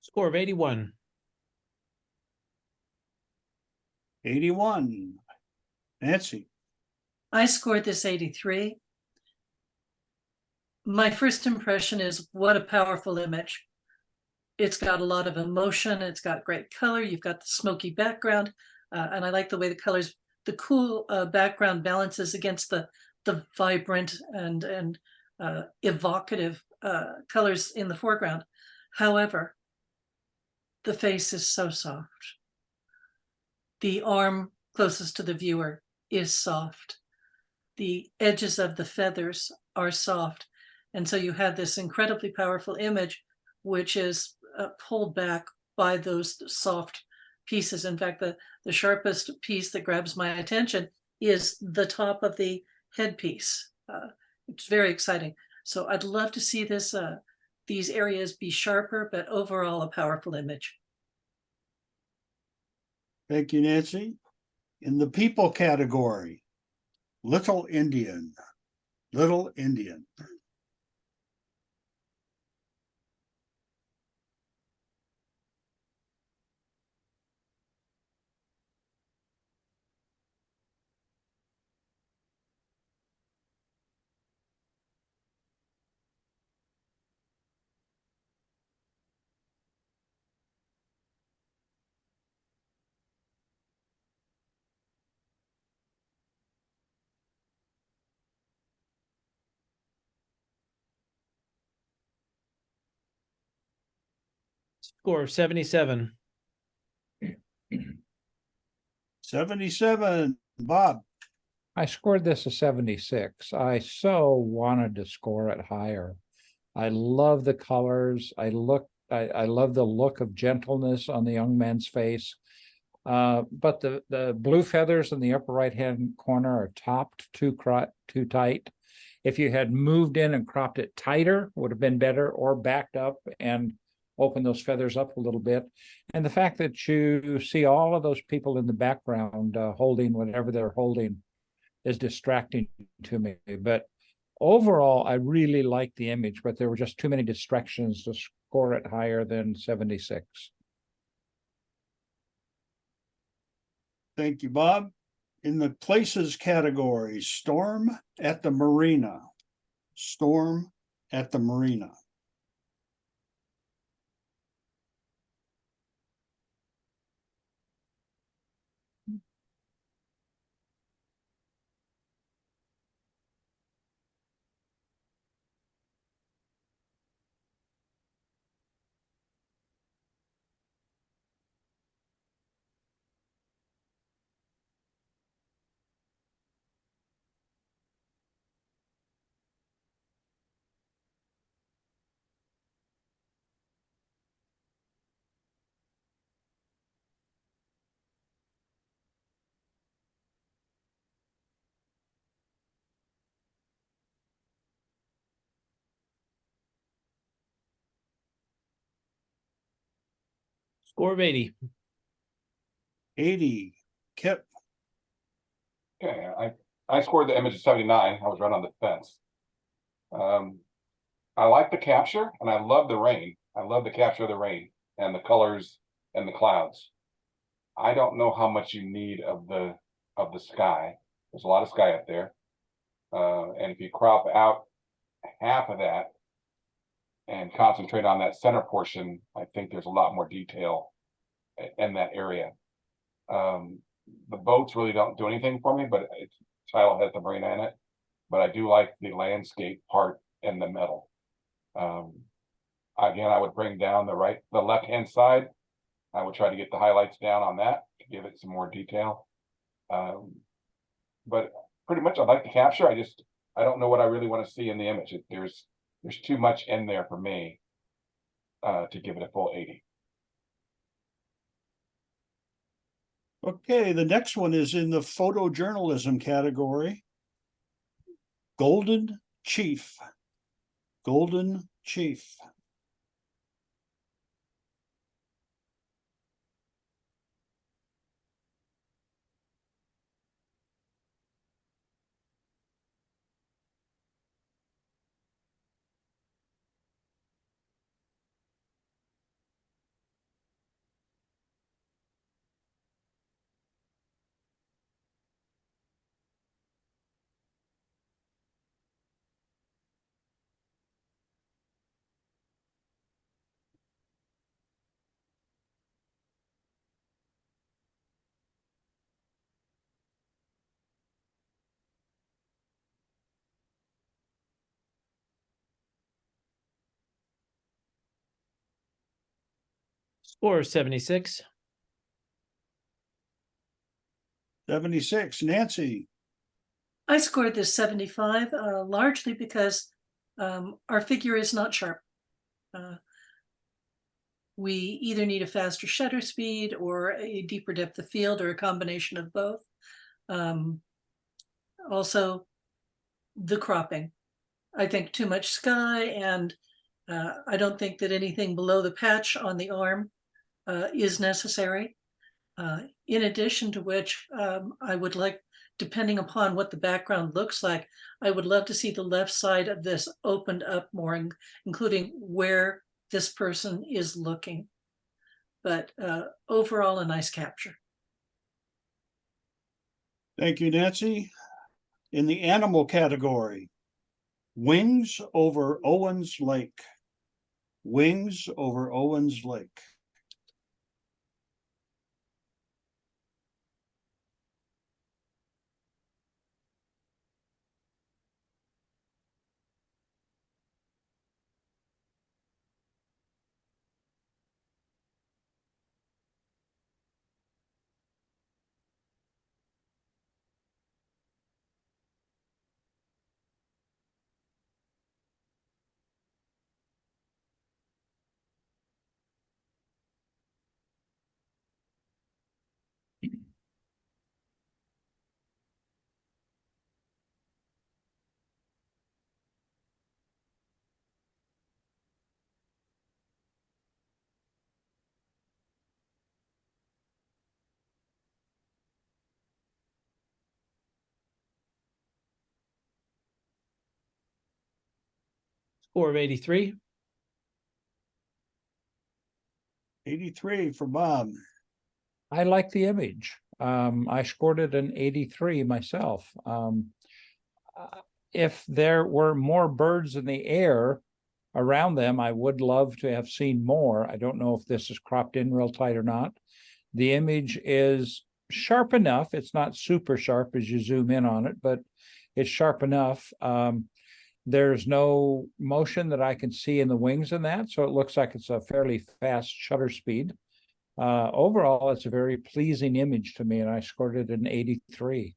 [SPEAKER 1] Score of 81.
[SPEAKER 2] 81. Nancy.
[SPEAKER 7] I scored this 83. My first impression is what a powerful image. It's got a lot of emotion. It's got great color. You've got the smoky background. And I like the way the colors, the cool background balances against the vibrant and evocative colors in the foreground. However, the face is so soft. The arm closest to the viewer is soft. The edges of the feathers are soft. And so you have this incredibly powerful image, which is pulled back by those soft pieces. In fact, the sharpest piece that grabs my attention is the top of the headpiece. It's very exciting. So I'd love to see this, these areas be sharper, but overall a powerful image.
[SPEAKER 2] Thank you, Nancy. In the people category, Little Indian, Little Indian.
[SPEAKER 1] Score 77.
[SPEAKER 2] 77, Bob.
[SPEAKER 3] I scored this a 76. I so wanted to score it higher. I love the colors. I love the look of gentleness on the young man's face. But the blue feathers in the upper right-hand corner are topped too tight. If you had moved in and cropped it tighter, would have been better, or backed up and opened those feathers up a little bit. And the fact that you see all of those people in the background holding whatever they're holding is distracting to me. But overall, I really like the image, but there were just too many distractions to score it higher than 76.
[SPEAKER 2] Thank you, Bob. In the places category, Storm at the Marina. Storm at the Marina.
[SPEAKER 1] Score of 80.
[SPEAKER 2] 80, Kip.
[SPEAKER 5] Okay, I scored the image of 79. I was right on the fence. I like the capture and I love the rain. I love the capture of the rain and the colors and the clouds. I don't know how much you need of the sky. There's a lot of sky up there. And if you crop out half of that and concentrate on that center portion, I think there's a lot more detail in that area. The boats really don't do anything for me, but it's title has the marina in it. But I do like the landscape part in the middle. Again, I would bring down the left-hand side. I would try to get the highlights down on that to give it some more detail. But pretty much I like the capture. I don't know what I really want to see in the image. There's too much in there for me to give it a full 80.
[SPEAKER 2] Okay, the next one is in the photojournalism category. Golden Chief. Golden Chief.
[SPEAKER 1] Score 76.
[SPEAKER 2] 76, Nancy.
[SPEAKER 7] I scored this 75, largely because our figure is not sharp. We either need a faster shutter speed or a deeper depth of field or a combination of both. Also, the cropping. I think too much sky, and I don't think that anything below the patch on the arm is necessary. In addition to which, I would like, depending upon what the background looks like, I would love to see the left side of this opened up more, including where this person is looking. But overall, a nice capture.
[SPEAKER 2] Thank you, Nancy. In the animal category, wings over Owens Lake. Wings over Owens Lake.
[SPEAKER 1] Score of 83.
[SPEAKER 2] 83 for Bob.
[SPEAKER 3] I like the image. I scored it an 83 myself. If there were more birds in the air around them, I would love to have seen more. I don't know if this is cropped in real tight or not. The image is sharp enough. It's not super sharp as you zoom in on it, but it's sharp enough. There's no motion that I can see in the wings in that, so it looks like it's a fairly fast shutter speed. Overall, it's a very pleasing image to me, and I scored it an 83.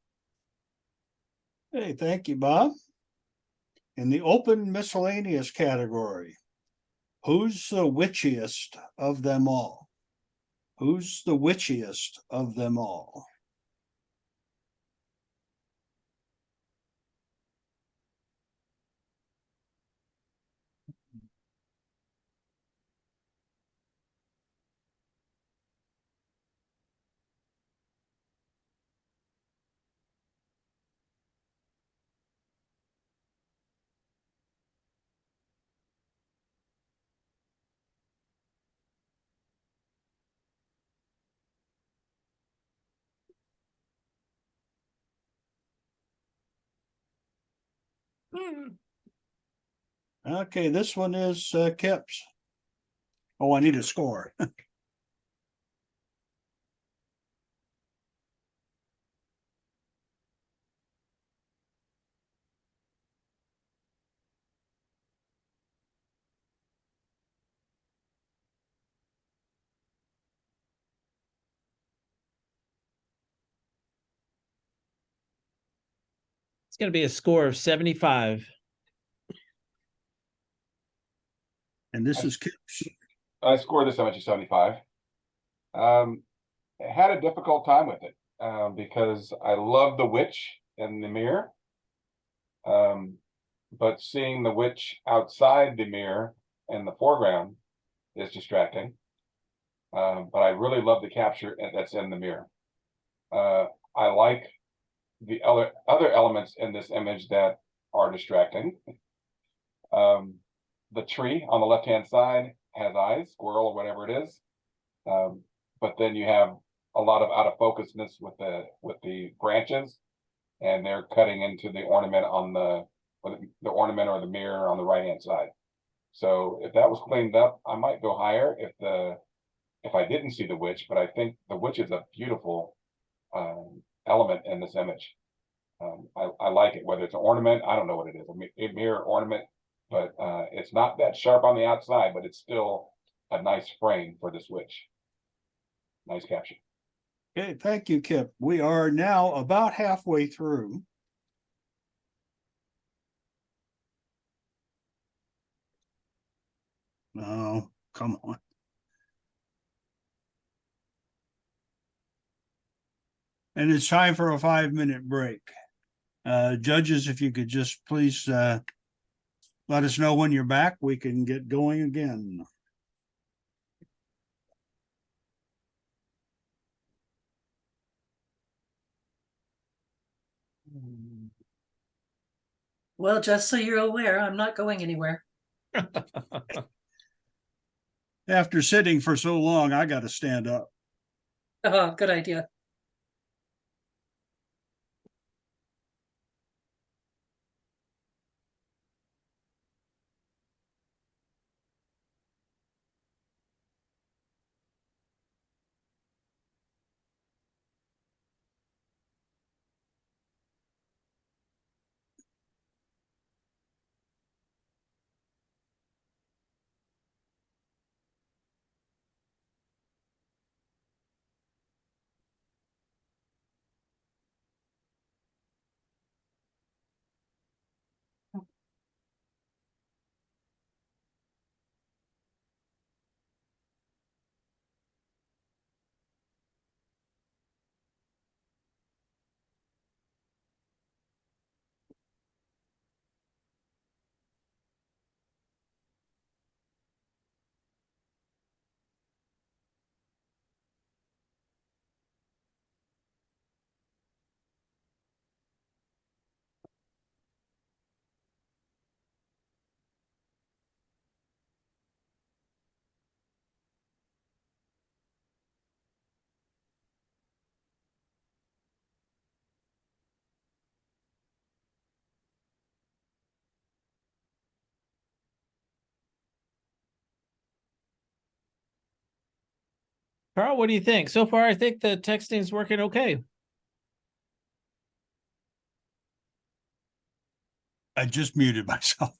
[SPEAKER 2] Hey, thank you, Bob. In the open miscellaneous category, who's the witchiest of them all? Who's the witchiest of them all? Okay, this one is Kip's. Oh, I need a score.
[SPEAKER 1] It's going to be a score of 75.
[SPEAKER 2] And this is Kip's.
[SPEAKER 5] I scored this image of 75. I had a difficult time with it because I love the witch in the mirror. But seeing the witch outside the mirror in the foreground is distracting. But I really love the capture that's in the mirror. I like the other elements in this image that are distracting. The tree on the left-hand side has eyes, squirrel or whatever it is. But then you have a lot of out of focusness with the branches, and they're cutting into the ornament on the ornament or the mirror on the right-hand side. So if that was cleaned up, I might go higher if I didn't see the witch, but I think the witch is a beautiful element in this image. I like it, whether it's an ornament, I don't know what it is, a mirror ornament, but it's not that sharp on the outside, but it's still a nice frame for this witch. Nice capture.
[SPEAKER 2] Okay, thank you, Kip. We are now about halfway through. No, come on. And it's time for a 5-minute break. Judges, if you could just please let us know when you're back, we can get going again.
[SPEAKER 7] Well, just so you're aware, I'm not going anywhere.
[SPEAKER 2] After sitting for so long, I got to stand up.
[SPEAKER 7] Oh, good idea.
[SPEAKER 1] Carl, what do you think? So far, I think the texting is working okay.
[SPEAKER 2] I just muted myself.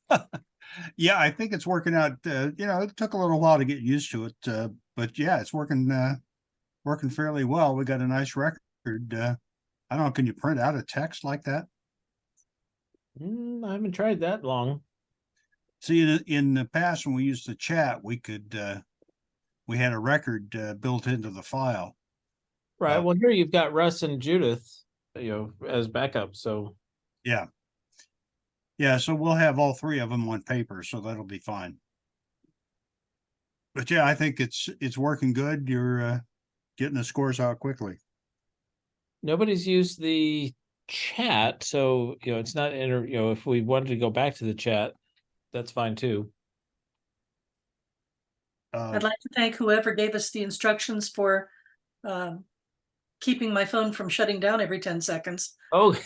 [SPEAKER 2] Yeah, I think it's working out. It took a little while to get used to it, but yeah, it's working fairly well. We got a nice record. I don't know, can you print out a text like that?
[SPEAKER 1] I haven't tried that long.
[SPEAKER 2] See, in the past when we used to chat, we had a record built into the file.
[SPEAKER 1] Right. Well, here you've got Russ and Judith, as backup. So
[SPEAKER 2] Yeah. Yeah, so we'll have all three of them on paper, so that'll be fine. But yeah, I think it's working good. You're getting the scores out quickly.
[SPEAKER 1] nobody's used the chat, so it's not if we wanted to go back to the chat, that's fine too.
[SPEAKER 7] I'd like to thank whoever gave us the instructions for keeping my phone from shutting down every 10 seconds.
[SPEAKER 1] Oh,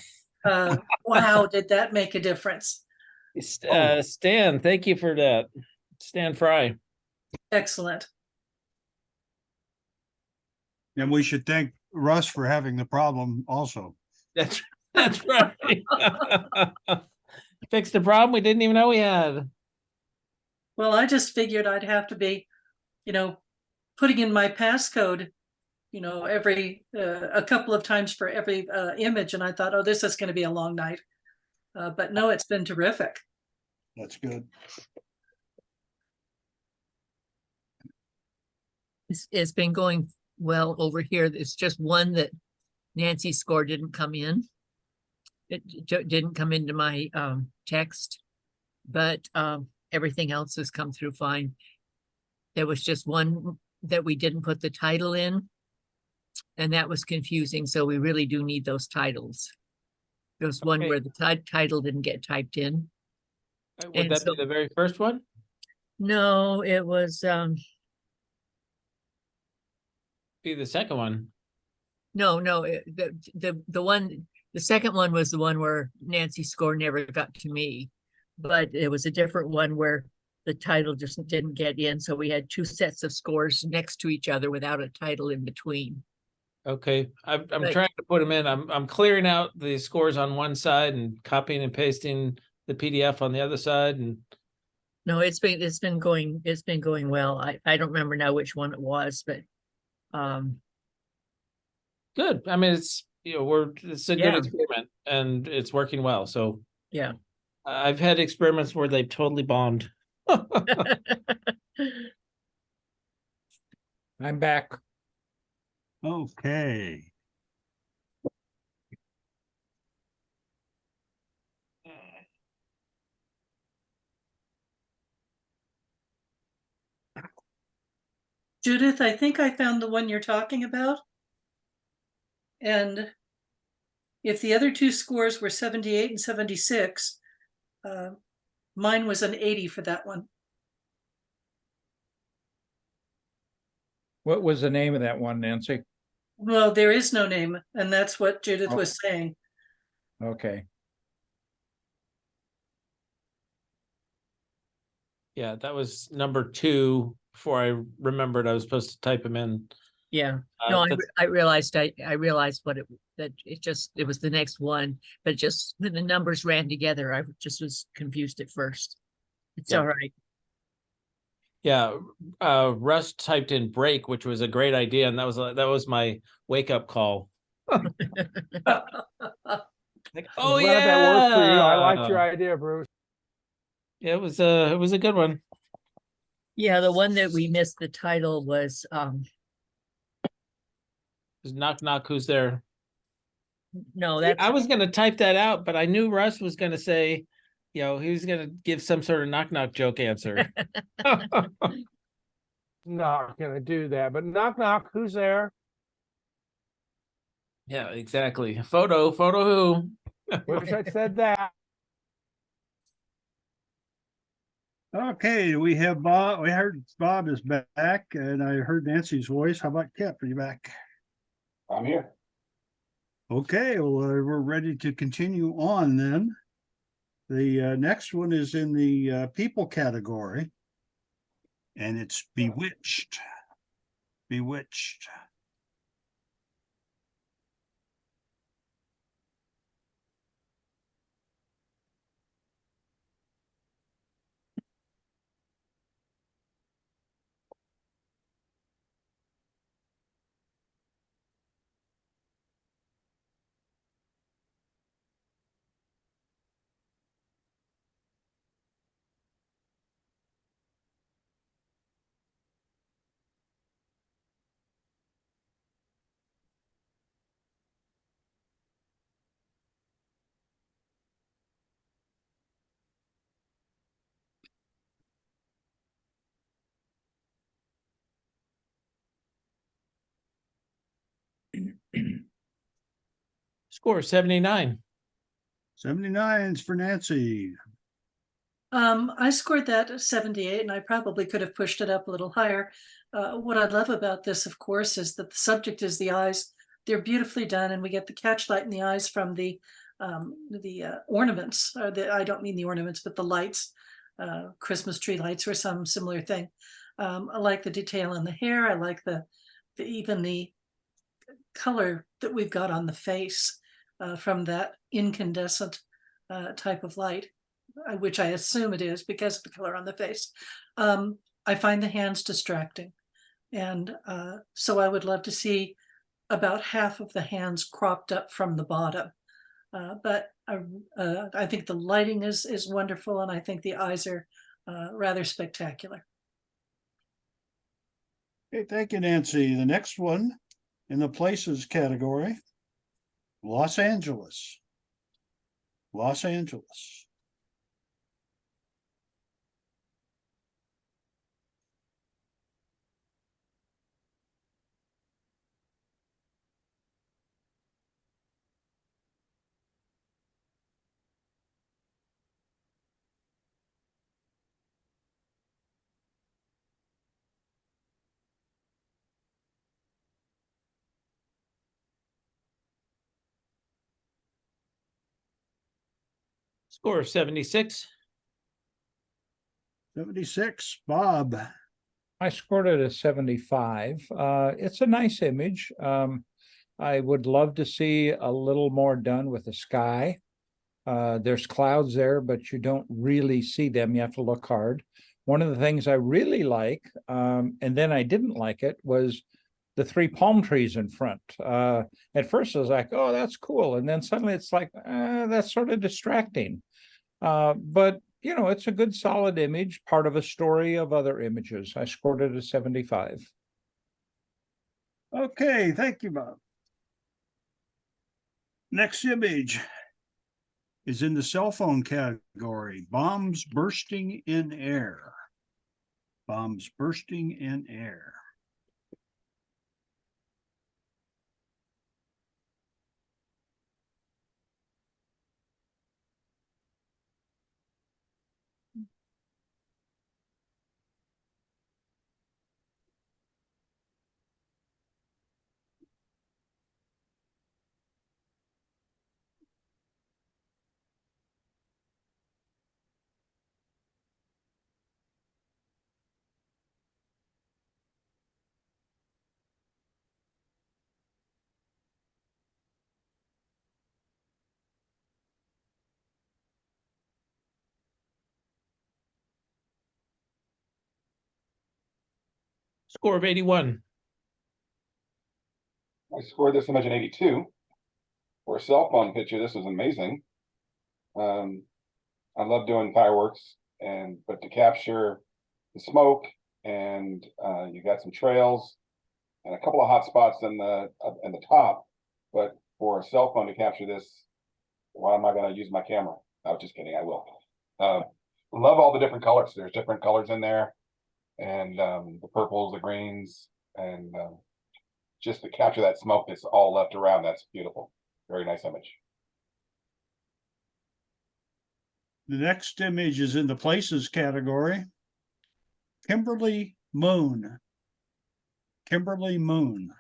[SPEAKER 7] Wow, did that make a difference?
[SPEAKER 1] Stan, thank you for that. Stan Fry.
[SPEAKER 7] Excellent.
[SPEAKER 2] And we should thank Russ for having the problem also.
[SPEAKER 1] That's right. Fixed the problem we didn't even know we had.
[SPEAKER 7] Well, I just figured I'd have to be, putting in my passcode, every a couple of times for every image. And I thought, oh, this is going to be a long night. But no, it's been terrific.
[SPEAKER 2] That's good.
[SPEAKER 4] It's been going well over here. It's just one that Nancy's score didn't come in. It didn't come into my text, but everything else has come through fine. There was just one that we didn't put the title in, and that was confusing. So we really do need those titles. There was one where the title didn't get typed in.
[SPEAKER 1] Would that be the very first one?
[SPEAKER 4] No, it was
[SPEAKER 1] Be the second one.
[SPEAKER 4] no, the second one was the one where Nancy's score never got to me, but it was a different one where the title just didn't get in. So we had two sets of scores next to each other without a title in between.
[SPEAKER 1] Okay, I'm trying to put them in. I'm clearing out the scores on one side and copying and pasting the PDF on the other side. And
[SPEAKER 4] no, it's been going well. I don't remember now which one it was, but
[SPEAKER 1] good. I mean, it's it's a good experiment and it's working well. So
[SPEAKER 4] yeah,
[SPEAKER 1] I've had experiments where they've totally bombed.
[SPEAKER 3] I'm back.
[SPEAKER 2] Okay.
[SPEAKER 7] Judith, I think I found the one you're talking about. And If the other two scores were 78 and 76, mine was an 80 for that one.
[SPEAKER 3] What was the name of that one, Nancy?
[SPEAKER 7] Well, there is no name, and that's what Judith
[SPEAKER 3] Oh.
[SPEAKER 7] was saying.
[SPEAKER 3] Okay.
[SPEAKER 1] Yeah, that was number 2 before I remembered I was supposed to type them in.
[SPEAKER 4] Yeah,
[SPEAKER 1] Uh,
[SPEAKER 4] no,
[SPEAKER 1] that's-
[SPEAKER 4] I realized what it was the next one, but just when the numbers ran together, I just was confused at first. It's
[SPEAKER 1] Yeah.
[SPEAKER 4] all right.
[SPEAKER 1] Yeah, Russ typed in break, which was a great idea, and that was my wake up call. Like, oh
[SPEAKER 6] I'm glad that worked for you. I liked your
[SPEAKER 1] yeah,
[SPEAKER 6] idea, Bruce.
[SPEAKER 1] it was a good one.
[SPEAKER 4] Yeah, the one that we missed the title was
[SPEAKER 1] Just knock knock, who's there?
[SPEAKER 4] no,
[SPEAKER 1] See,
[SPEAKER 4] that's
[SPEAKER 1] I was gonna type that out, but I knew Russ was gonna say, he was gonna give some sort of knock knock joke answer.
[SPEAKER 6] Not gonna do that, but knock knock, who's there?
[SPEAKER 1] Yeah, exactly. Photo who?
[SPEAKER 6] Wish I'd said that.
[SPEAKER 2] Okay, we have Bob. We heard Bob is back, and I heard Nancy's voice. How about Kip? Are you back?
[SPEAKER 5] I'm here.
[SPEAKER 2] Okay, well, we're ready to continue on then. The next one is in the people category, and it's Bewitched. Bewitched.
[SPEAKER 1] Score 79.
[SPEAKER 2] 79's for Nancy.
[SPEAKER 7] I scored that at 78, and I probably could have pushed it up a little higher. What I love about this, of course, is that the subject is the eyes. They're beautifully done, and we get the catchlight in the eyes from the ornaments. I don't mean the ornaments, but the lights, Christmas tree lights or some similar thing. I like the detail in the hair. I like even the color that we've got on the face from that incandescent type of light, which I assume it is because of the color on the face. I find the hands distracting. And so I would love to see about half of the hands cropped up from the bottom. But I think the lighting is wonderful, and I think the eyes are rather spectacular.
[SPEAKER 2] Okay, thank you, Nancy. The next one in the places category, Los Angeles. Los Angeles.
[SPEAKER 1] Score 76.
[SPEAKER 2] 76, Bob.
[SPEAKER 3] I scored it a 75. It's a nice image. I would love to see a little more done with the sky. There's clouds there, but you don't really see them. You have to look hard. One of the things I really like, and then I didn't like it, was the 3 palm trees in front. At first I was like, oh, that's cool. And then suddenly it's like, that's sort of distracting. But it's a good solid image, part of a story of other images. I scored it a 75.
[SPEAKER 2] Okay, thank you, Bob. Next image is in the cell phone category, bombs bursting in air. Bombs bursting in air.
[SPEAKER 1] Score of 81.
[SPEAKER 5] I scored this image an 82. For a cell phone picture, this is amazing. I love doing fireworks, but to capture the smoke and you got some trails and a couple of hot spots in the top, but for a cell phone to capture this, why am I going to use my camera? No, just kidding. I will. Love all the different colors. There's different colors in there, and the purples, the greens, and just to capture that smoke that's all left around. That's beautiful. Very nice image.
[SPEAKER 2] The next image is in the places category. Kimberly Moon. Kimberly Moon.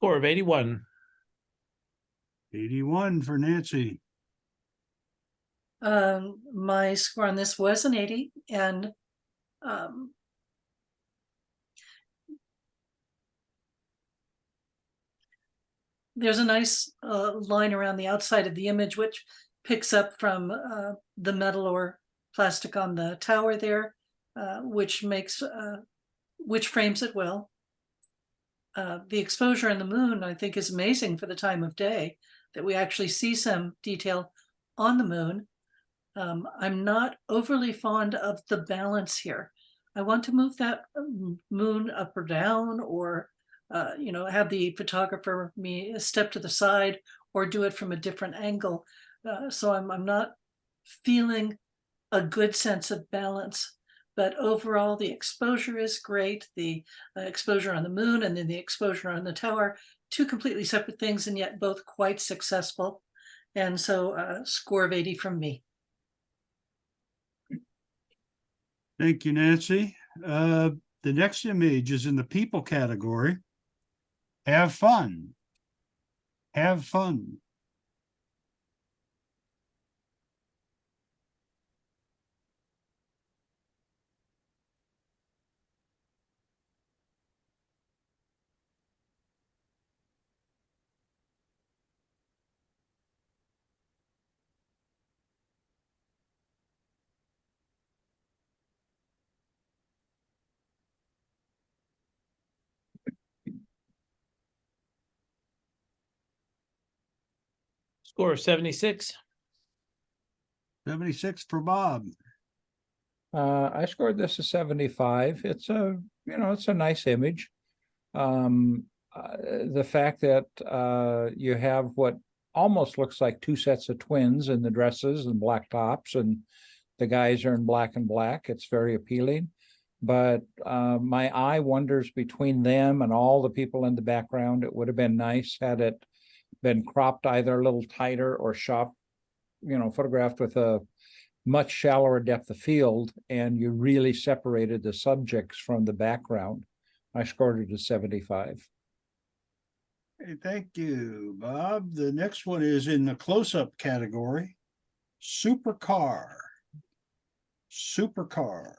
[SPEAKER 1] Score of 81.
[SPEAKER 2] 81 for Nancy.
[SPEAKER 7] My score on this was an 80, and there's a nice line around the outside of the image, which picks up from the metal or plastic on the tower there, which frames it well. The exposure on the moon, I think, is amazing for the time of day, that we actually see some detail on the moon. I'm not overly fond of the balance here. I want to move that moon up or down, or have the photographer step to the side or do it from a different angle. So I'm not feeling a good sense of balance. But overall, the exposure is great. The exposure on the moon and then the exposure on the tower, two completely separate things, and yet both quite successful. And so score of 80 from me.
[SPEAKER 2] Thank you, Nancy. The next image is in the people category. Have fun. Have fun.
[SPEAKER 1] Score of 76.
[SPEAKER 2] 76 for Bob.
[SPEAKER 3] I scored this a 75. It's a nice image. The fact that you have what almost looks like two sets of twins in the dresses and black tops, and the guys are in black and black. It's very appealing. But my eye wanders between them and all the people in the background. It would have been nice had it been cropped either a little tighter or shot, photographed with a much shallower depth of field, and you really separated the subjects from the background. I scored it a 75.
[SPEAKER 2] Hey, thank you, Bob. The next one is in the close-up category. Supercar. Supercar.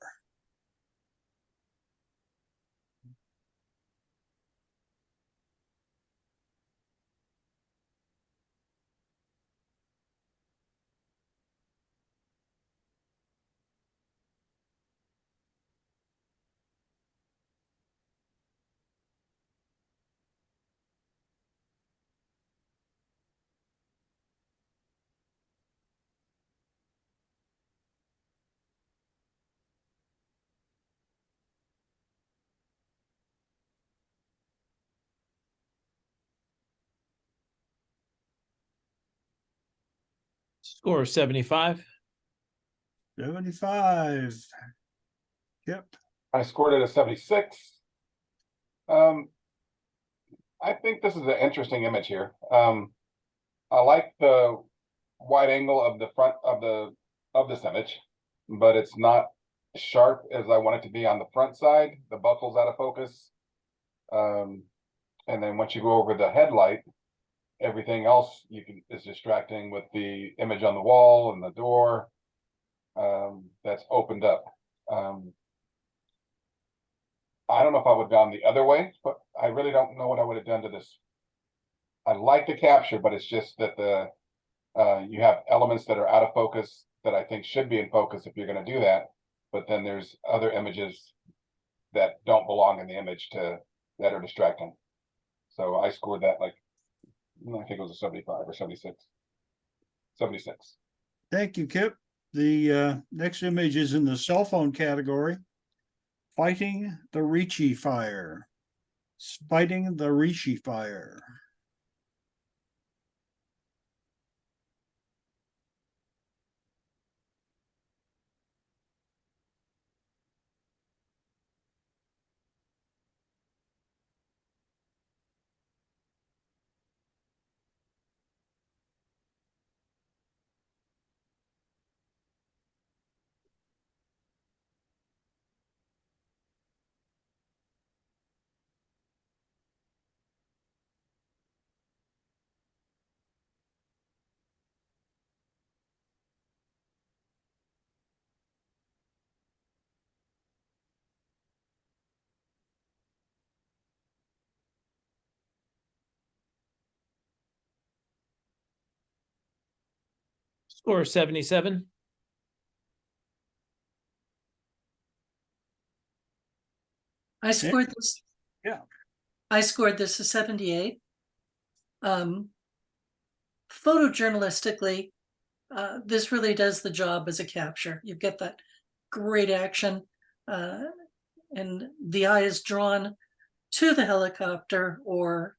[SPEAKER 1] Score of 75.
[SPEAKER 2] 75. Yep.
[SPEAKER 5] I scored it a 76. I think this is an interesting image here. I like the wide angle of the front of this image, but it's not sharp as I want it to be on the front side. The buckle's out of focus. And then once you go over the headlight, everything else is distracting with the image on the wall and the door that's opened up. I don't know if I would have gone the other way, but I really don't know what I would have done to this. I like the capture, but it's just that you have elements that are out of focus that I think should be in focus if you're going to do that. But then there's other images that don't belong in the image that are distracting. So I scored that like, I think it was a 75 or 76. 76.
[SPEAKER 2] Thank you, Kip. The next image is in the cell phone category. Fighting the Ricci fire. Fighting the Ricci fire.
[SPEAKER 1] Score 77.
[SPEAKER 7] I scored this.
[SPEAKER 2] Yeah.
[SPEAKER 7] I scored this a 78. Photojournalistically, this really does the job as a capture. You get that great action, and the eye is drawn to the helicopter, or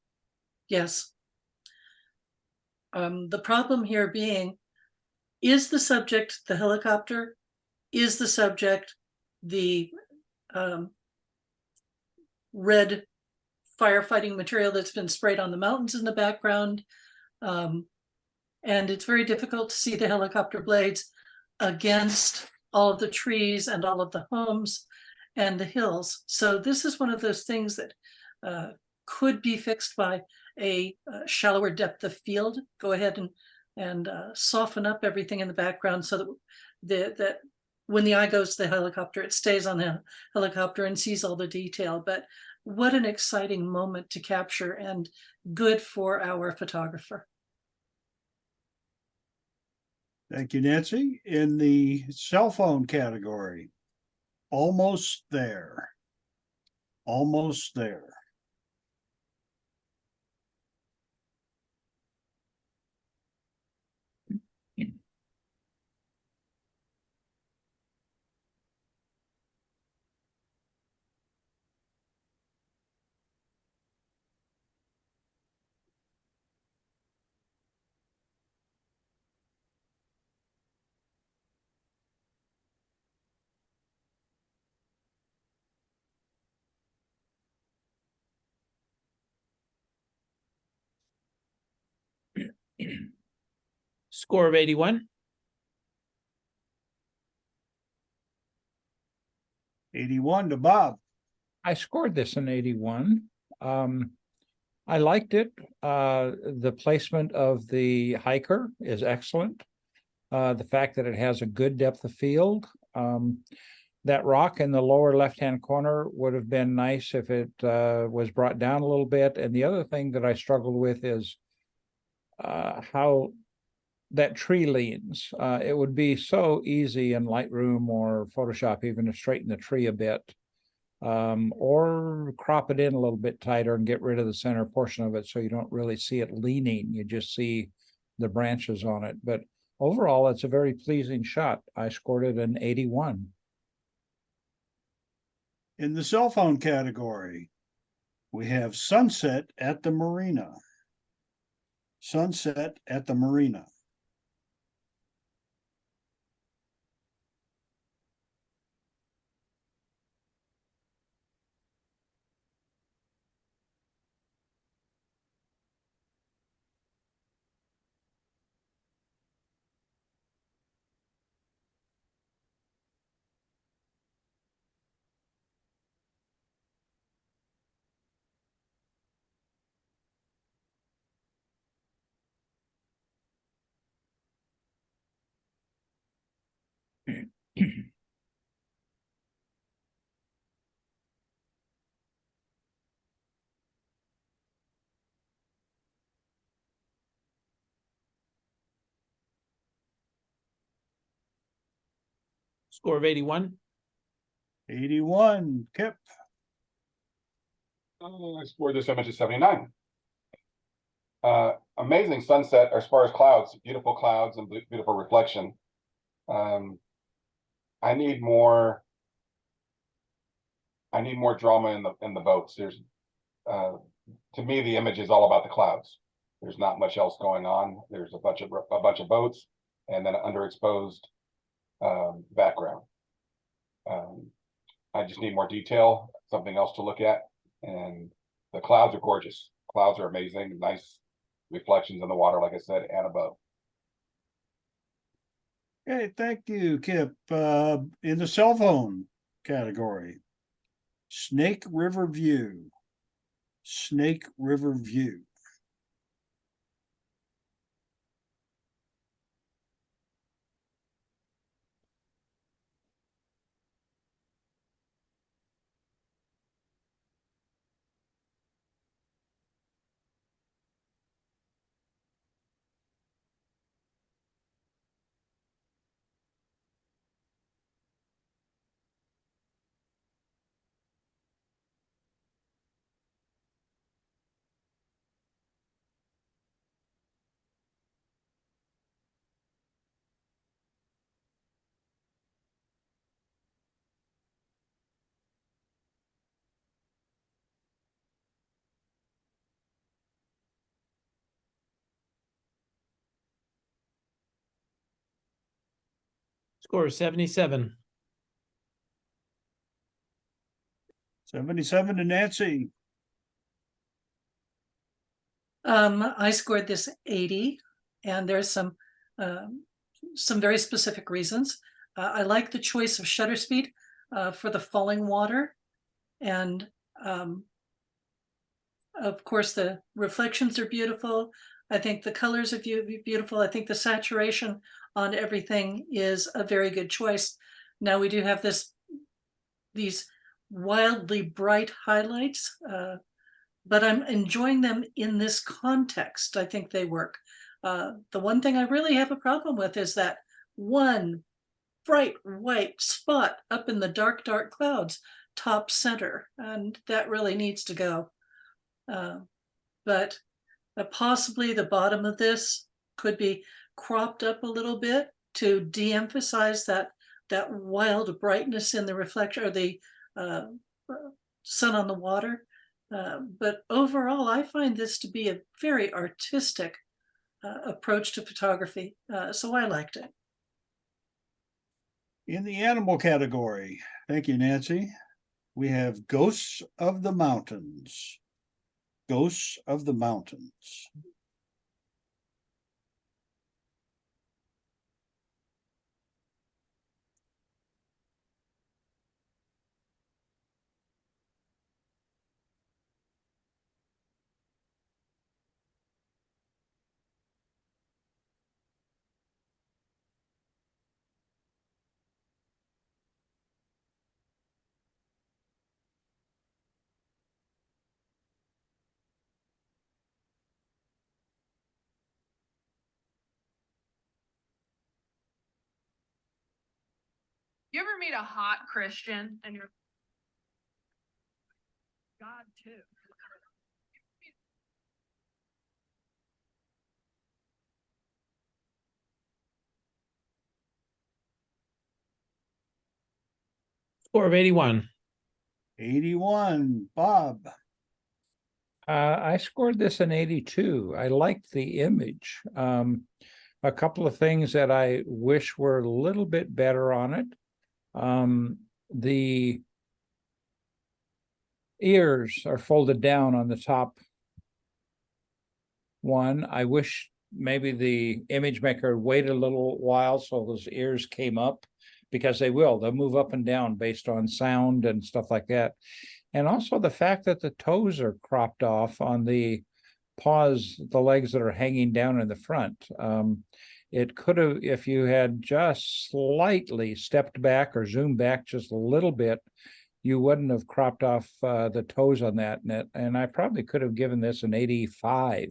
[SPEAKER 7] yes. The problem here being, is the subject the helicopter? Is the subject the red firefighting material that's been sprayed on the mountains in the background? And it's very difficult to see the helicopter blades against all of the trees and all of the homes and the hills. So this is one of those things that could be fixed by a shallower depth of field. Go ahead and soften up everything in the background so that when the eye goes to the helicopter, it stays on the helicopter and sees all the detail. But what an exciting moment to capture, and good for our photographer.
[SPEAKER 2] Thank you, Nancy. In the cell phone category, almost there. Almost there.
[SPEAKER 1] Score of 81.
[SPEAKER 2] 81 to Bob.
[SPEAKER 3] I scored this an 81. I liked it. The placement of the hiker is excellent. The fact that it has a good depth of field. That rock in the lower left-hand corner would have been nice if it was brought down a little bit. And the other thing that I struggled with is how that tree leans. It would be so easy in Lightroom or Photoshop even to straighten the tree a bit, or crop it in a little bit tighter and get rid of the center portion of it so you don't really see it leaning. You just see the branches on it. But overall, it's a very pleasing shot. I scored it an 81.
[SPEAKER 2] In the cell phone category, we have Sunset at the Marina. Sunset at the Marina.
[SPEAKER 1] Score of 81.
[SPEAKER 2] 81, Kip.
[SPEAKER 5] I scored this image at 79. Amazing sunset as far as clouds, beautiful clouds and beautiful reflection. I need more drama in the boats. There's to me, the image is all about the clouds. There's not much else going on. There's a bunch of boats and then an underexposed background. I just need more detail, something else to look at. And the clouds are gorgeous. Clouds are amazing, nice reflections in the water, like I said, and above.
[SPEAKER 2] Okay, thank you, Kip. In the cell phone category, Snake River View. Snake River View.
[SPEAKER 1] Score of 77.
[SPEAKER 2] 77 to Nancy.
[SPEAKER 7] I scored this 80, and there's some very specific reasons. I like the choice of shutter speed for the falling water, and of course the reflections are beautiful. I think the colors are beautiful. I think the saturation on everything is a very good choice. Now we do have these wildly bright highlights, but I'm enjoying them in this context. I think they work. The one thing I really have a problem with is that one bright white spot up in the dark, dark clouds, top center, and that really needs to go. But possibly the bottom of this could be cropped up a little bit to de-emphasize that wild brightness in the reflection or the sun on the water. But overall, I find this to be a very artistic approach to photography, so I liked it.
[SPEAKER 2] In the animal category, thank you, Nancy, we have Ghosts of the Mountains. Ghosts of the Mountains.
[SPEAKER 8] You ever meet a hot Christian and you're God too?
[SPEAKER 1] Score of 81.
[SPEAKER 2] 81, Bob.
[SPEAKER 3] I scored this an 82. I liked the image. A couple of things that I wish were a little bit better on it. The ears are folded down on the top one. I wish maybe the image maker waited a little while so those ears came up, because they'll move up and down based on sound and stuff like that. And also the fact that the toes are cropped off on the paws, the legs that are hanging down in the front. It could have, if you had just slightly stepped back or zoomed back just a little bit, you wouldn't have cropped off the toes on that. And I probably could have given this an 85,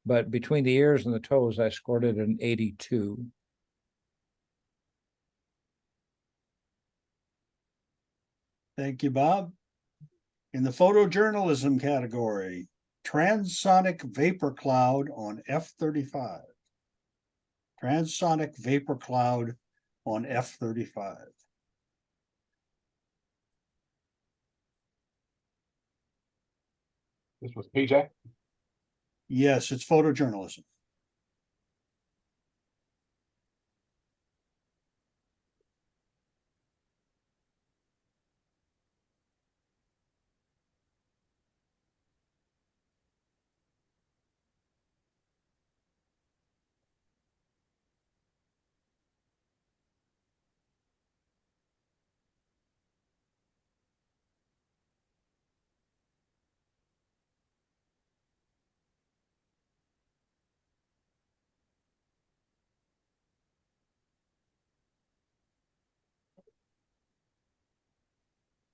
[SPEAKER 3] but between the ears and the toes, I scored it an 82.
[SPEAKER 2] Thank you, Bob. In the photojournalism category, transonic vapor cloud on F-35. Transonic vapor cloud on F-35.
[SPEAKER 5] This was PJ.
[SPEAKER 2] Yes, it's photojournalism.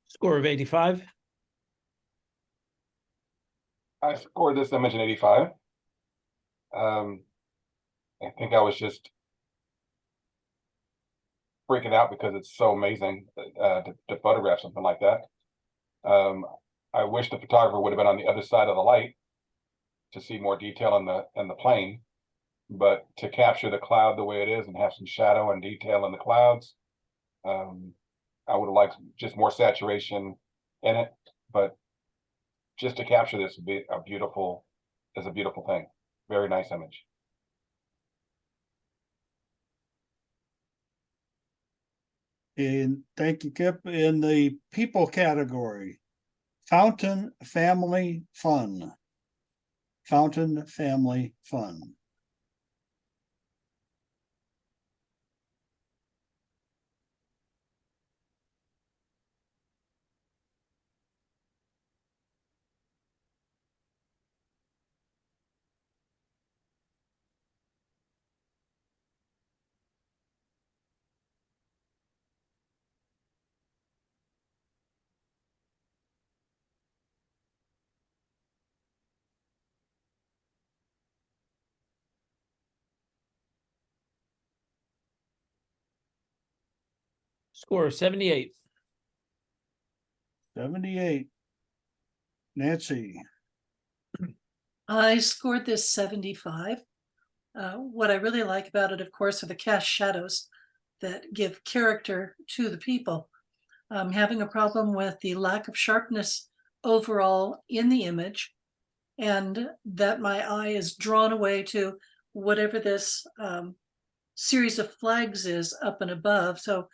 [SPEAKER 1] Score of 85.
[SPEAKER 5] I scored this image an 85. I think I was just freaking out because it's so amazing to photograph something like that. I wish the photographer would have been on the other side of the light to see more detail in the plane, but to capture the cloud the way it is and have some shadow and detail in the clouds, I would have liked just more saturation in it, but just to capture this would be a beautiful thing. Very nice image.
[SPEAKER 2] And thank you, Kip. In the people category, Fountain Family Fun. Fountain Family Fun.
[SPEAKER 1] Score of 78.
[SPEAKER 2] 78. Nancy.
[SPEAKER 7] I scored this 75. What I really like about it, of course, are the cast shadows that give character to the people. I'm having a problem with the lack of sharpness overall in the image, and that my eye is drawn away to whatever this series of flags is up and above. So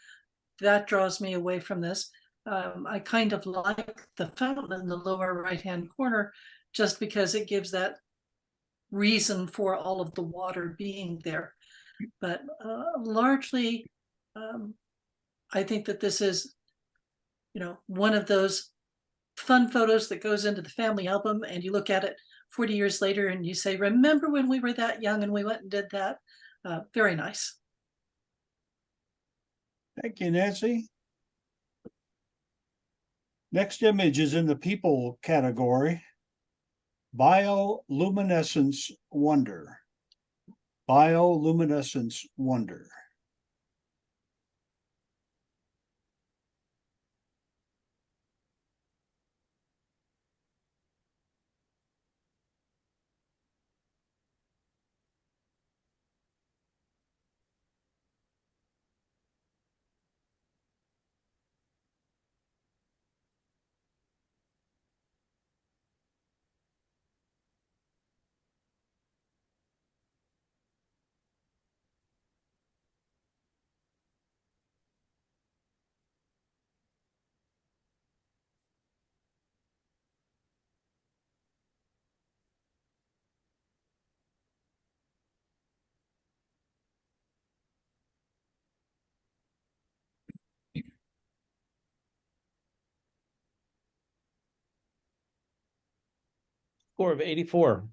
[SPEAKER 7] that draws me away from this. I kind of like the fountain in the lower right-hand corner just because it gives that reason for all of the water being there. But largely, I think that this is, one of those fun photos that goes into the family album, and you look at it 40 years later and you say, remember when we were that young and we went and did that? Very nice.
[SPEAKER 2] Thank you, Nancy. Next image is in the people category. Bioluminescence Wonder. Bioluminescence Wonder.
[SPEAKER 1] Score of 84.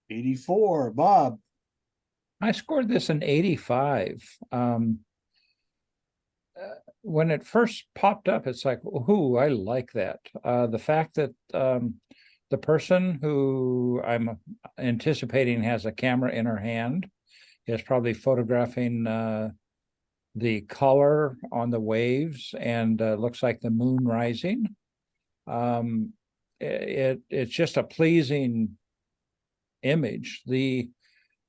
[SPEAKER 2] 84. Bob.
[SPEAKER 3] I scored this an 85. When it first popped up, it's like, ooh, I like that. The fact that the person who I'm anticipating has a camera in her hand is probably photographing the color on the waves, and looks like the moon rising. It's just a pleasing image. The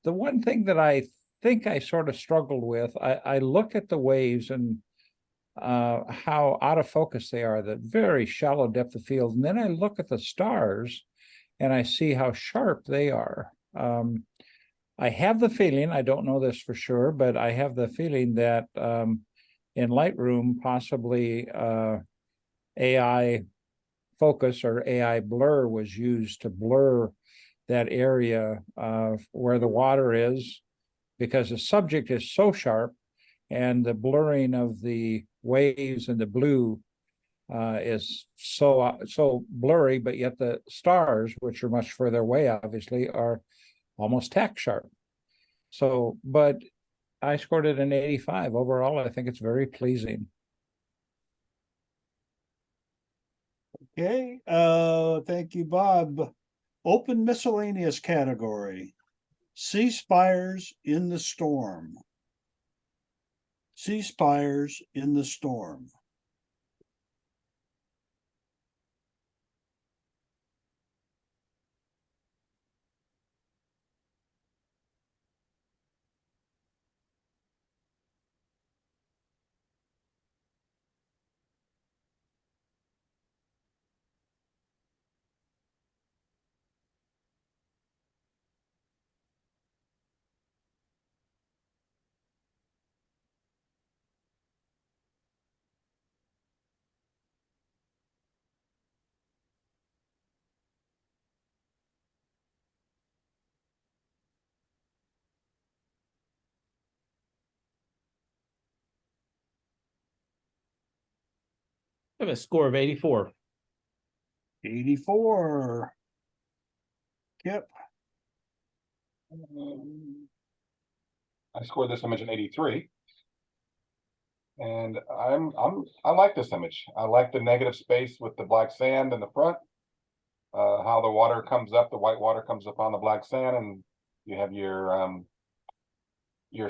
[SPEAKER 3] one thing that I think I sort of struggled with, I look at the waves and how out of focus they are, the very shallow depth of field. And then I look at the stars and I see how sharp they are. I have the feeling, I don't know this for sure, but I have the feeling that in Lightroom, possibly AI focus or AI blur was used to blur that area where the water is, because the subject is so sharp and the blurring of the waves and the blue is so blurry, but yet the stars, which are much further away, obviously, are almost tack sharp. So, but I scored it an 85. Overall, I think it's very pleasing.
[SPEAKER 2] Okay, thank you, Bob. Open miscellaneous category. Sea spires in the storm. Sea spires in the storm.
[SPEAKER 1] I have a score of 84.
[SPEAKER 2] 84. Kip.
[SPEAKER 5] I scored this image an 83. And I like this image. I like the negative space with the black sand in the front. How the water comes up, the white water comes up on the black sand, and you have your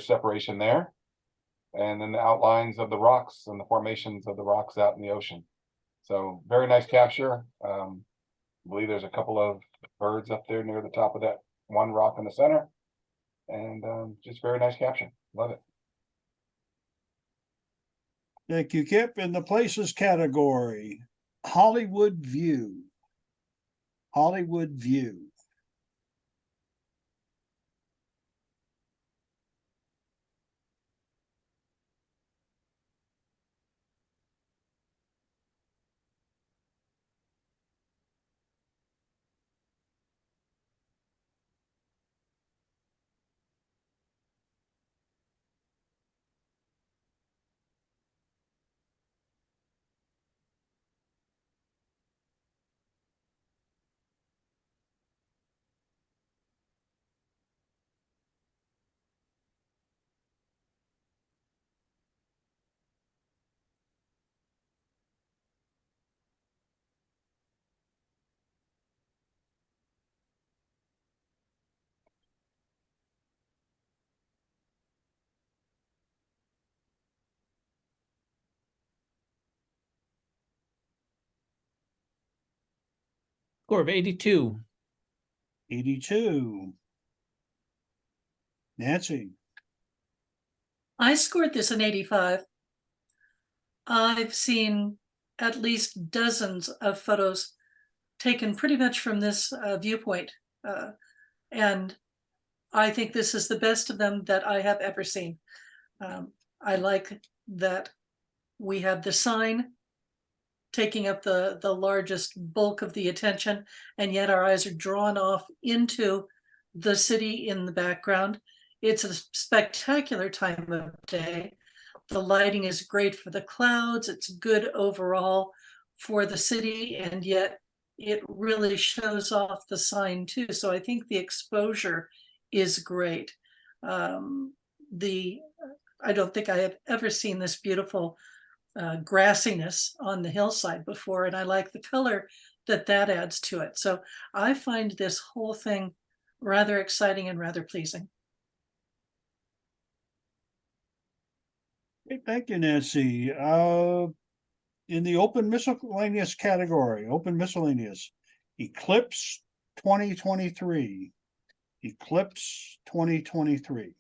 [SPEAKER 5] separation there. And then the outlines of the rocks and the formations of the rocks out in the ocean. So very nice capture. I believe there's a couple of birds up there near the top of that one rock in the center. And just very nice caption. Love it.
[SPEAKER 2] Thank you, Kip. In the places category, Hollywood View. Hollywood View.
[SPEAKER 1] Score of 82.
[SPEAKER 2] 82. Nancy.
[SPEAKER 7] I scored this an 85. I've seen at least dozens of photos taken pretty much from this viewpoint. And I think this is the best of them that I have ever seen. I like that we have the sign taking up the largest bulk of the attention, and yet our eyes are drawn off into the city in the background. It's a spectacular time of day. The lighting is great for the clouds. It's good overall for the city, and yet it really shows off the sign too. So I think the exposure is great. I don't think I have ever seen this beautiful grassiness on the hillside before, and I like the color that adds to it. So I find this whole thing rather exciting and rather pleasing.
[SPEAKER 2] Okay, thank you, Nancy. In the open miscellaneous category, open miscellaneous, Eclipse 2023. Eclipse 2023.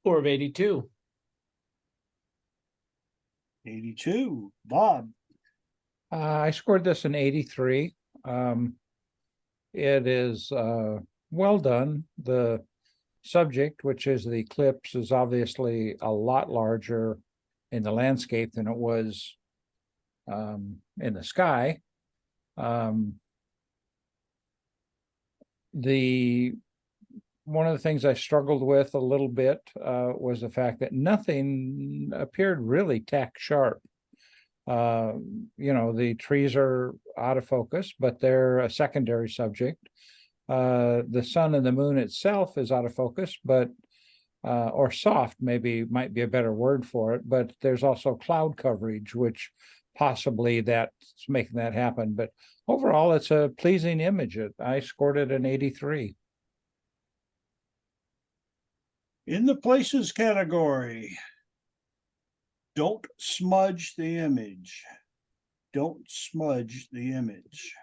[SPEAKER 1] Score of 82.
[SPEAKER 2] 82. Bob.
[SPEAKER 3] I scored this an 83. It is well done. The subject, which is the eclipse, is obviously a lot larger in the landscape than it was in the sky. The one of the things I struggled with a little bit was the fact that nothing appeared really tack sharp. The trees are out of focus, but they're a secondary subject. The sun and the moon itself is out of focus, but or soft maybe might be a better word for it, but there's also cloud coverage, which possibly that's making that happen. But overall, it's a pleasing image. I scored it an 83.
[SPEAKER 2] In the places category, don't smudge the image. Don't smudge the image.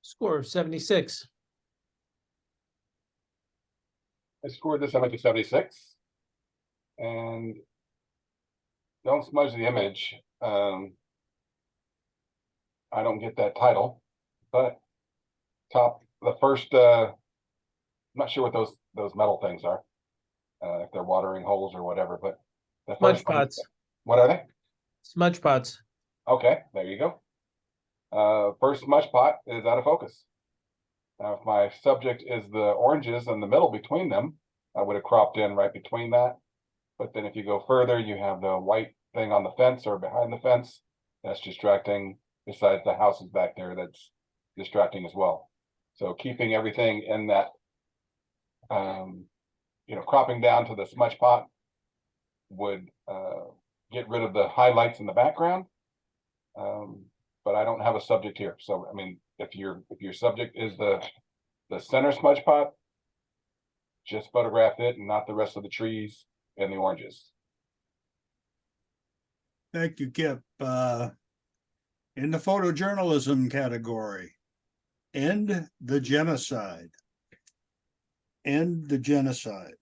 [SPEAKER 1] Score of 76.
[SPEAKER 5] I scored this image a 76. And don't smudge the image. I don't get that title, but the first I'm not sure what those metal things are. If they're watering holes or whatever, but the
[SPEAKER 1] Smudge
[SPEAKER 5] first one,
[SPEAKER 1] pots.
[SPEAKER 5] what are they?
[SPEAKER 1] Smudge pots.
[SPEAKER 5] Okay, there you go. First smudge pot is out of focus. Now, if my subject is the oranges in the middle between them, I would have cropped in right between that. But then if you go further, you have the white thing on the fence or behind the fence. That's distracting, besides the houses back there, that's distracting as well. So keeping everything in that, cropping down to the smudge pot would get rid of the highlights in the background. But I don't have a subject here. So, I mean, if your subject is the center smudge pot, just photograph it and not the rest of the trees and the oranges.
[SPEAKER 2] Thank you, Kip. In the photojournalism category, end the genocide. End the genocide.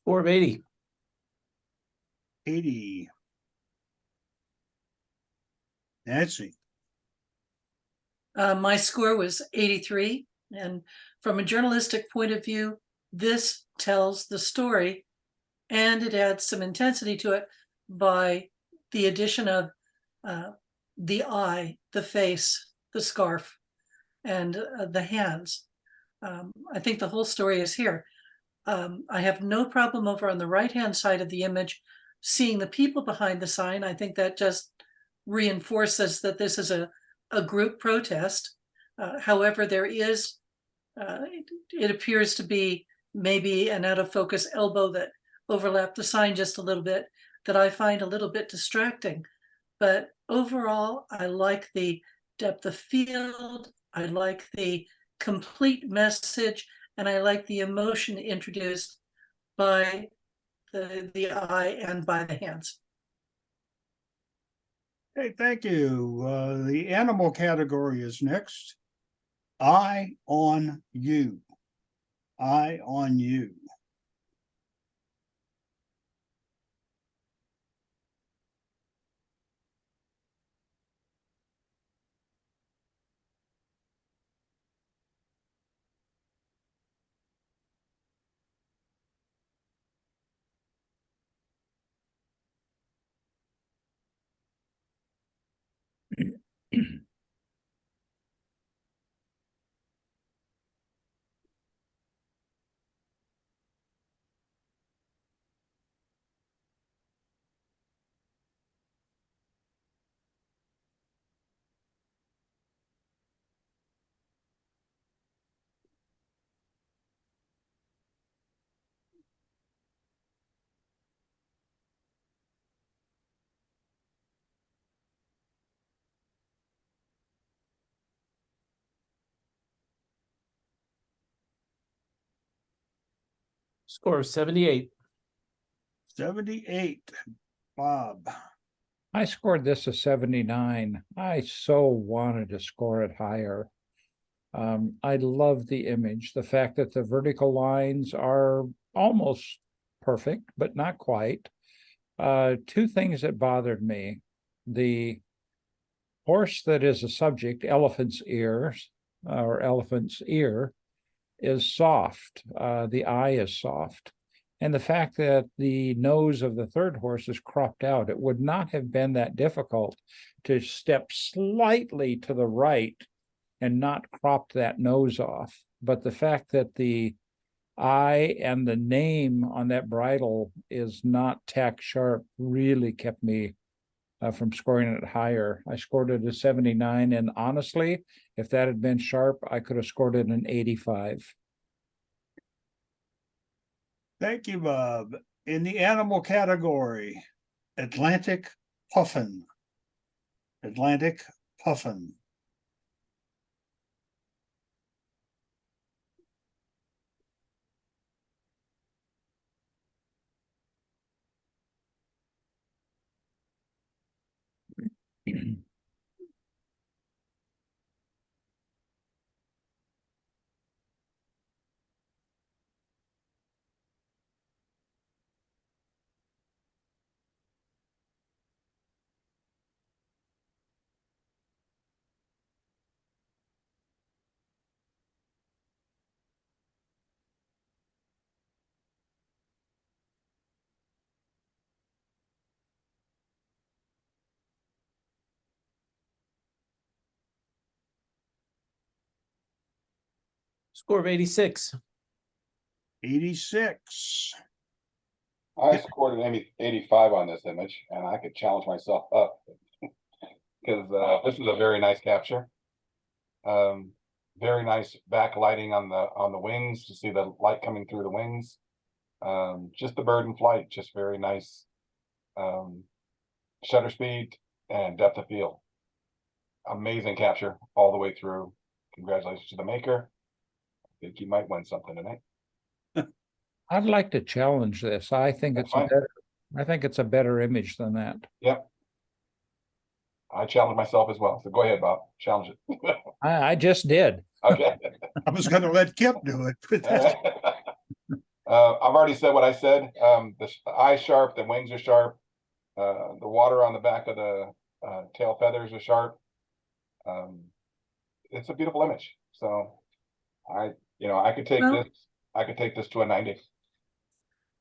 [SPEAKER 1] Score of 80.
[SPEAKER 2] 80. Nancy.
[SPEAKER 7] My score was 83, and from a journalistic point of view, this tells the story, and it adds some intensity to it by the addition of the eye, the face, the scarf, and the hands. I think the whole story is here. I have no problem over on the right-hand side of the image seeing the people behind the sign. I think that just reinforces that this is a group protest. However, there is, it appears to be maybe an out of focus elbow that overlapped the sign just a little bit that I find a little bit distracting. But overall, I like the depth of field, I like the complete message, and I like the emotion introduced by the eye and by the hands.
[SPEAKER 2] Hey, thank you. The animal category is next. Eye on you. Eye on you.
[SPEAKER 1] Score of 78.
[SPEAKER 2] 78. Bob.
[SPEAKER 3] I scored this a 79. I so wanted to score it higher. I love the image, the fact that the vertical lines are almost perfect, but not quite. Two things that bothered me. The horse that is a subject, elephant's ears, or elephant's ear, is soft. The eye is soft. And the fact that the nose of the third horse is cropped out, it would not have been that difficult to step slightly to the right and not crop that nose off. But the fact that the eye and the name on that bridle is not tack sharp really kept me from scoring it higher. I scored it a 79, and honestly, if that had been sharp, I could have scored it an 85.
[SPEAKER 2] Thank you, Bob. In the animal category, Atlantic Puffin. Atlantic Puffin.
[SPEAKER 1] Score of 86.
[SPEAKER 2] 86.
[SPEAKER 5] I scored an 85 on this image, and I could challenge myself up because this is a very nice capture. Very nice backlighting on the wings to see the light coming through the wings. Just the bird in flight, just very nice. Shutter speed and depth of field. Amazing capture all the way through. Congratulations to the maker. I think you might win something tonight.
[SPEAKER 3] I'd like to challenge this. I think
[SPEAKER 5] That's
[SPEAKER 3] it's a
[SPEAKER 5] fine.
[SPEAKER 3] better, I think it's a better image than that.
[SPEAKER 5] Yep. I challenge myself as well. So go ahead, Bob. Challenge it.
[SPEAKER 3] I just did.
[SPEAKER 5] Okay.
[SPEAKER 2] I was going to let Kip do it. But
[SPEAKER 5] I've already said what I said. The eye's sharp, the wings are sharp. The water on the back of the tail feathers are sharp. It's a beautiful image. So I could take
[SPEAKER 7] Well-
[SPEAKER 5] this. I could take this to a 90.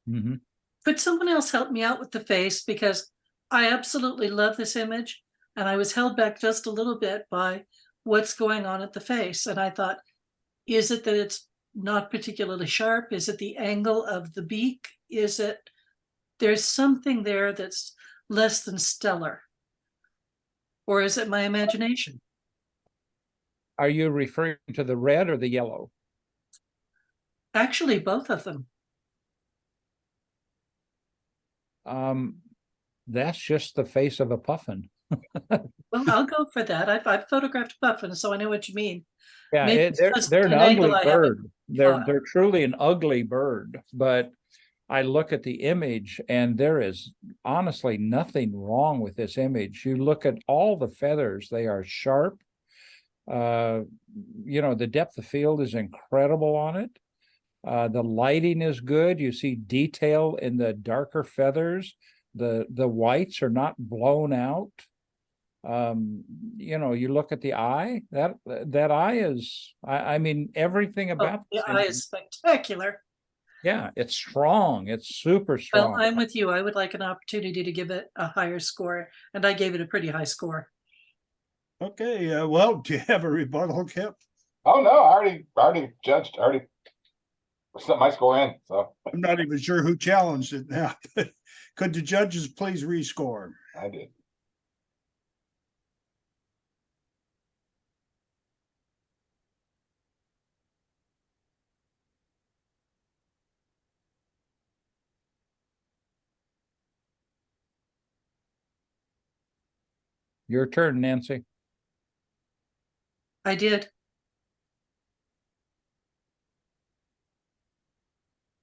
[SPEAKER 3] Mhm.
[SPEAKER 7] Could someone else help me out with the face? Because I absolutely love this image, and I was held back just a little bit by what's going on at the face. And I thought, is it that it's not particularly sharp? Is it the angle of the beak? Is it, there's something there that's less than stellar? Or is it my imagination?
[SPEAKER 3] Are you referring to the red or the yellow?
[SPEAKER 7] Actually, both of them.
[SPEAKER 3] That's just the face of a puffin.
[SPEAKER 7] Well, I'll go for that. I've photographed puffins, so I know what you mean.
[SPEAKER 3] Yeah,
[SPEAKER 7] Maybe it's just
[SPEAKER 3] they're an
[SPEAKER 7] an angle
[SPEAKER 3] ugly
[SPEAKER 7] I haven't
[SPEAKER 3] bird. They're
[SPEAKER 7] thought.
[SPEAKER 3] they're truly an ugly bird, but I look at the image and there is honestly nothing wrong with this image. You look at all the feathers, they are sharp. The depth of field is incredible on it. The lighting is good. You see detail in the darker feathers. The whites are not blown out. You look at the eye, that eye is, I mean, everything
[SPEAKER 7] Oh,
[SPEAKER 3] about
[SPEAKER 7] the
[SPEAKER 3] this
[SPEAKER 7] eye
[SPEAKER 3] image,
[SPEAKER 7] is spectacular.
[SPEAKER 3] yeah, it's strong. It's super
[SPEAKER 7] Well,
[SPEAKER 3] strong.
[SPEAKER 7] I'm with you. I would like an opportunity to give it a higher score, and I gave it a pretty high score.
[SPEAKER 2] Okay, well, do you have a rebuttal, Kip?
[SPEAKER 5] Oh no, I already judged. I already set my score in. So
[SPEAKER 2] I'm not even sure who challenged it now, but could the judges please rescore?
[SPEAKER 5] I did.
[SPEAKER 3] Your turn, Nancy.
[SPEAKER 7] I did.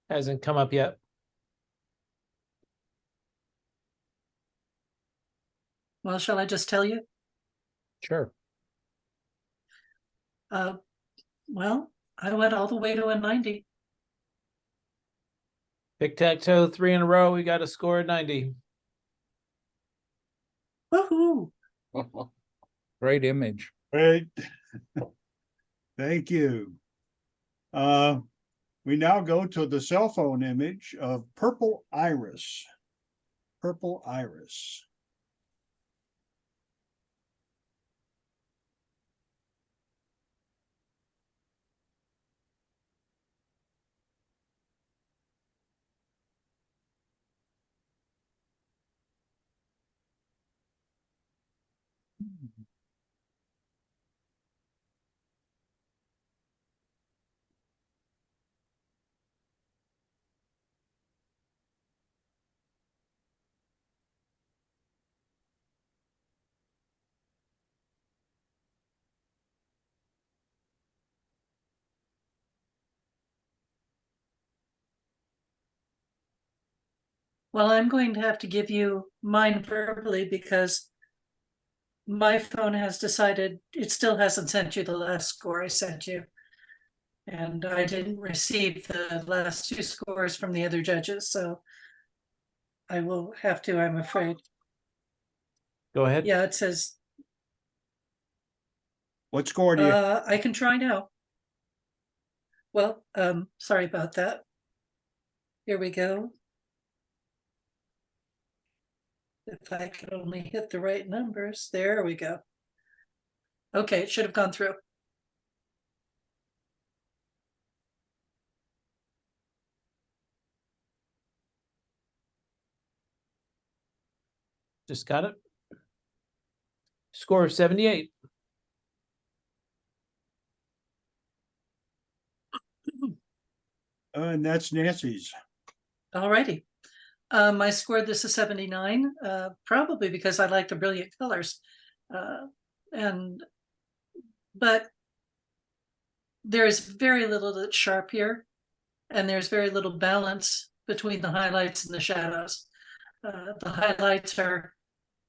[SPEAKER 1] Hasn't come up yet.
[SPEAKER 7] Well, shall I just tell you?
[SPEAKER 3] Sure.
[SPEAKER 7] Well, I went all the way to a 90.
[SPEAKER 1] Tic-tac-toe, 3 in a row. We got a score of 90.
[SPEAKER 7] Woohoo!
[SPEAKER 3] Great image.
[SPEAKER 2] Right. Thank you. We now go to the cell phone image of Purple Iris. Purple Iris.
[SPEAKER 7] Well, I'm going to have to give you mine verbally because my phone has decided it still hasn't sent you the last score I sent you. And I didn't receive the last 2 scores from the other judges, so I will have to, I'm afraid.
[SPEAKER 1] Go ahead.
[SPEAKER 7] Yeah, it says,
[SPEAKER 2] What score do you?
[SPEAKER 7] I can try now. Well, sorry about that. Here we go. If I could only hit the right numbers, there we go. Okay, it should have gone through.
[SPEAKER 1] Just got it. Score of 78.
[SPEAKER 2] And that's Nancy's.
[SPEAKER 7] All righty. I scored this a 79, probably because I like the brilliant colors. But there's very little that's sharp here, and there's very little balance between the highlights and the shadows. The highlights are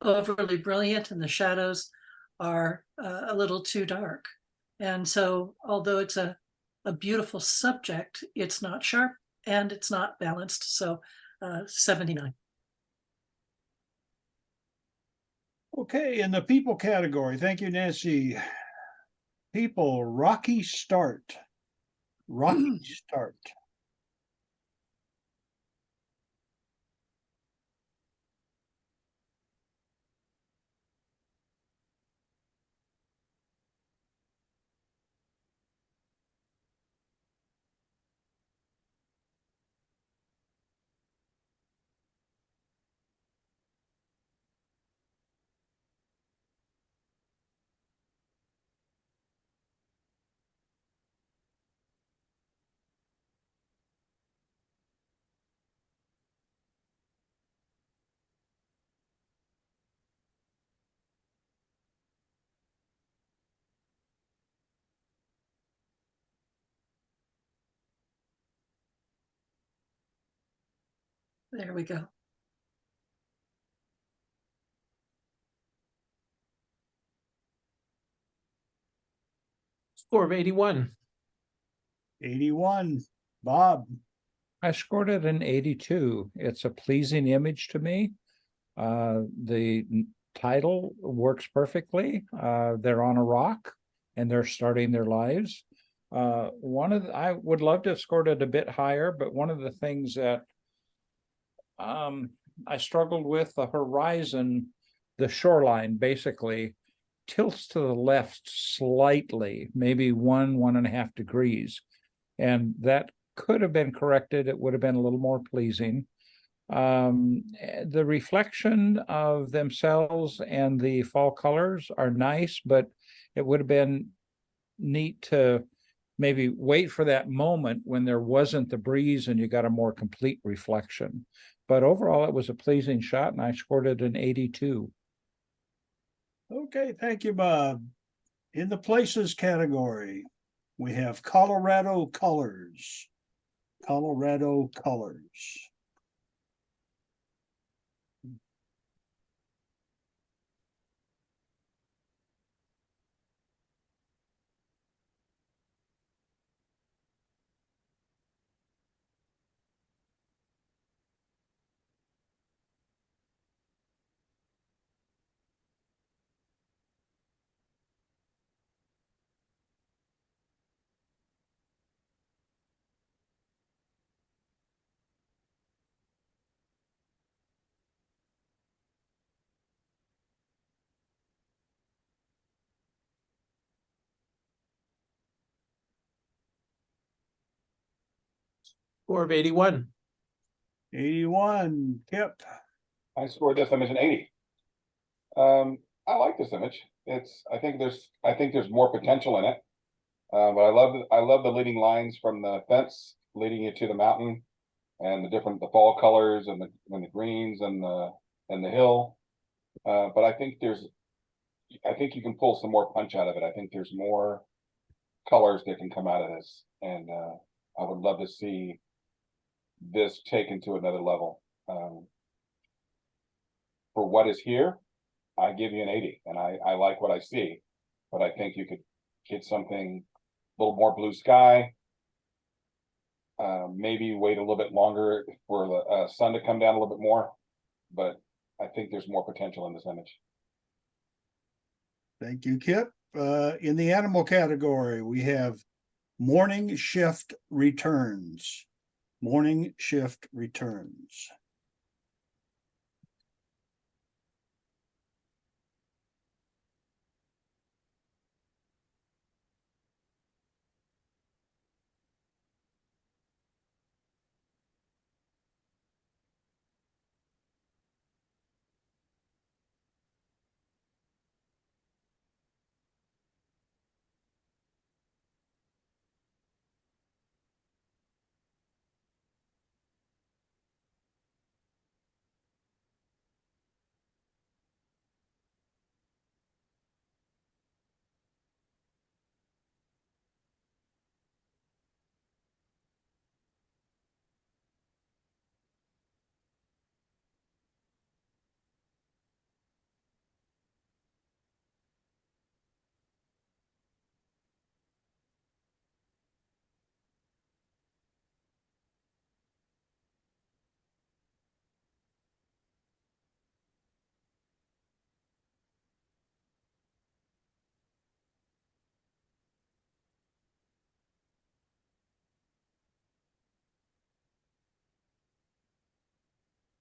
[SPEAKER 7] overly brilliant and the shadows are a little too dark. And so although it's a beautiful subject, it's not sharp and it's not balanced. So 79.
[SPEAKER 2] Okay, in the people category, thank you, Nancy. People, rocky start. Rocky start.
[SPEAKER 7] There we go.
[SPEAKER 1] Score of 81.
[SPEAKER 2] 81. Bob,
[SPEAKER 3] I scored it an 82. It's a pleasing image to me. The title works perfectly. They're on a rock and they're starting their lives. I would love to have scored it a bit higher, but one of the things that I struggled with, the horizon, the shoreline basically tilts to the left slightly, maybe 1.5 degrees. And that could have been corrected. It would have been a little more pleasing. The reflection of themselves and the fall colors are nice, but it would have been neat to maybe wait for that moment when there wasn't the breeze and you got a more complete reflection. But overall, it was a pleasing shot, and I scored it an 82.
[SPEAKER 2] okay, thank you, Bob. In the places category, we have Colorado colors. Colorado colors.
[SPEAKER 1] Score of 81.
[SPEAKER 2] 81. Kip,
[SPEAKER 5] I scored this image an 80. I like this image. I think there's more potential in it. But I love the leading lines from the fence leading you to the mountain, and the fall colors and the greens and the hill. But I think you can pull some more punch out of it. I think there's more colors that can come out of this, and I would love to see this taken to another level. For what is here, I give you an 80, and I like what I see, but I think you could get something a little more blue sky. Maybe wait a little bit longer for the sun to come down a little bit more, but I think there's more potential in this image.
[SPEAKER 2] thank you, Kip. In the animal category, we have morning shift returns. Morning shift returns.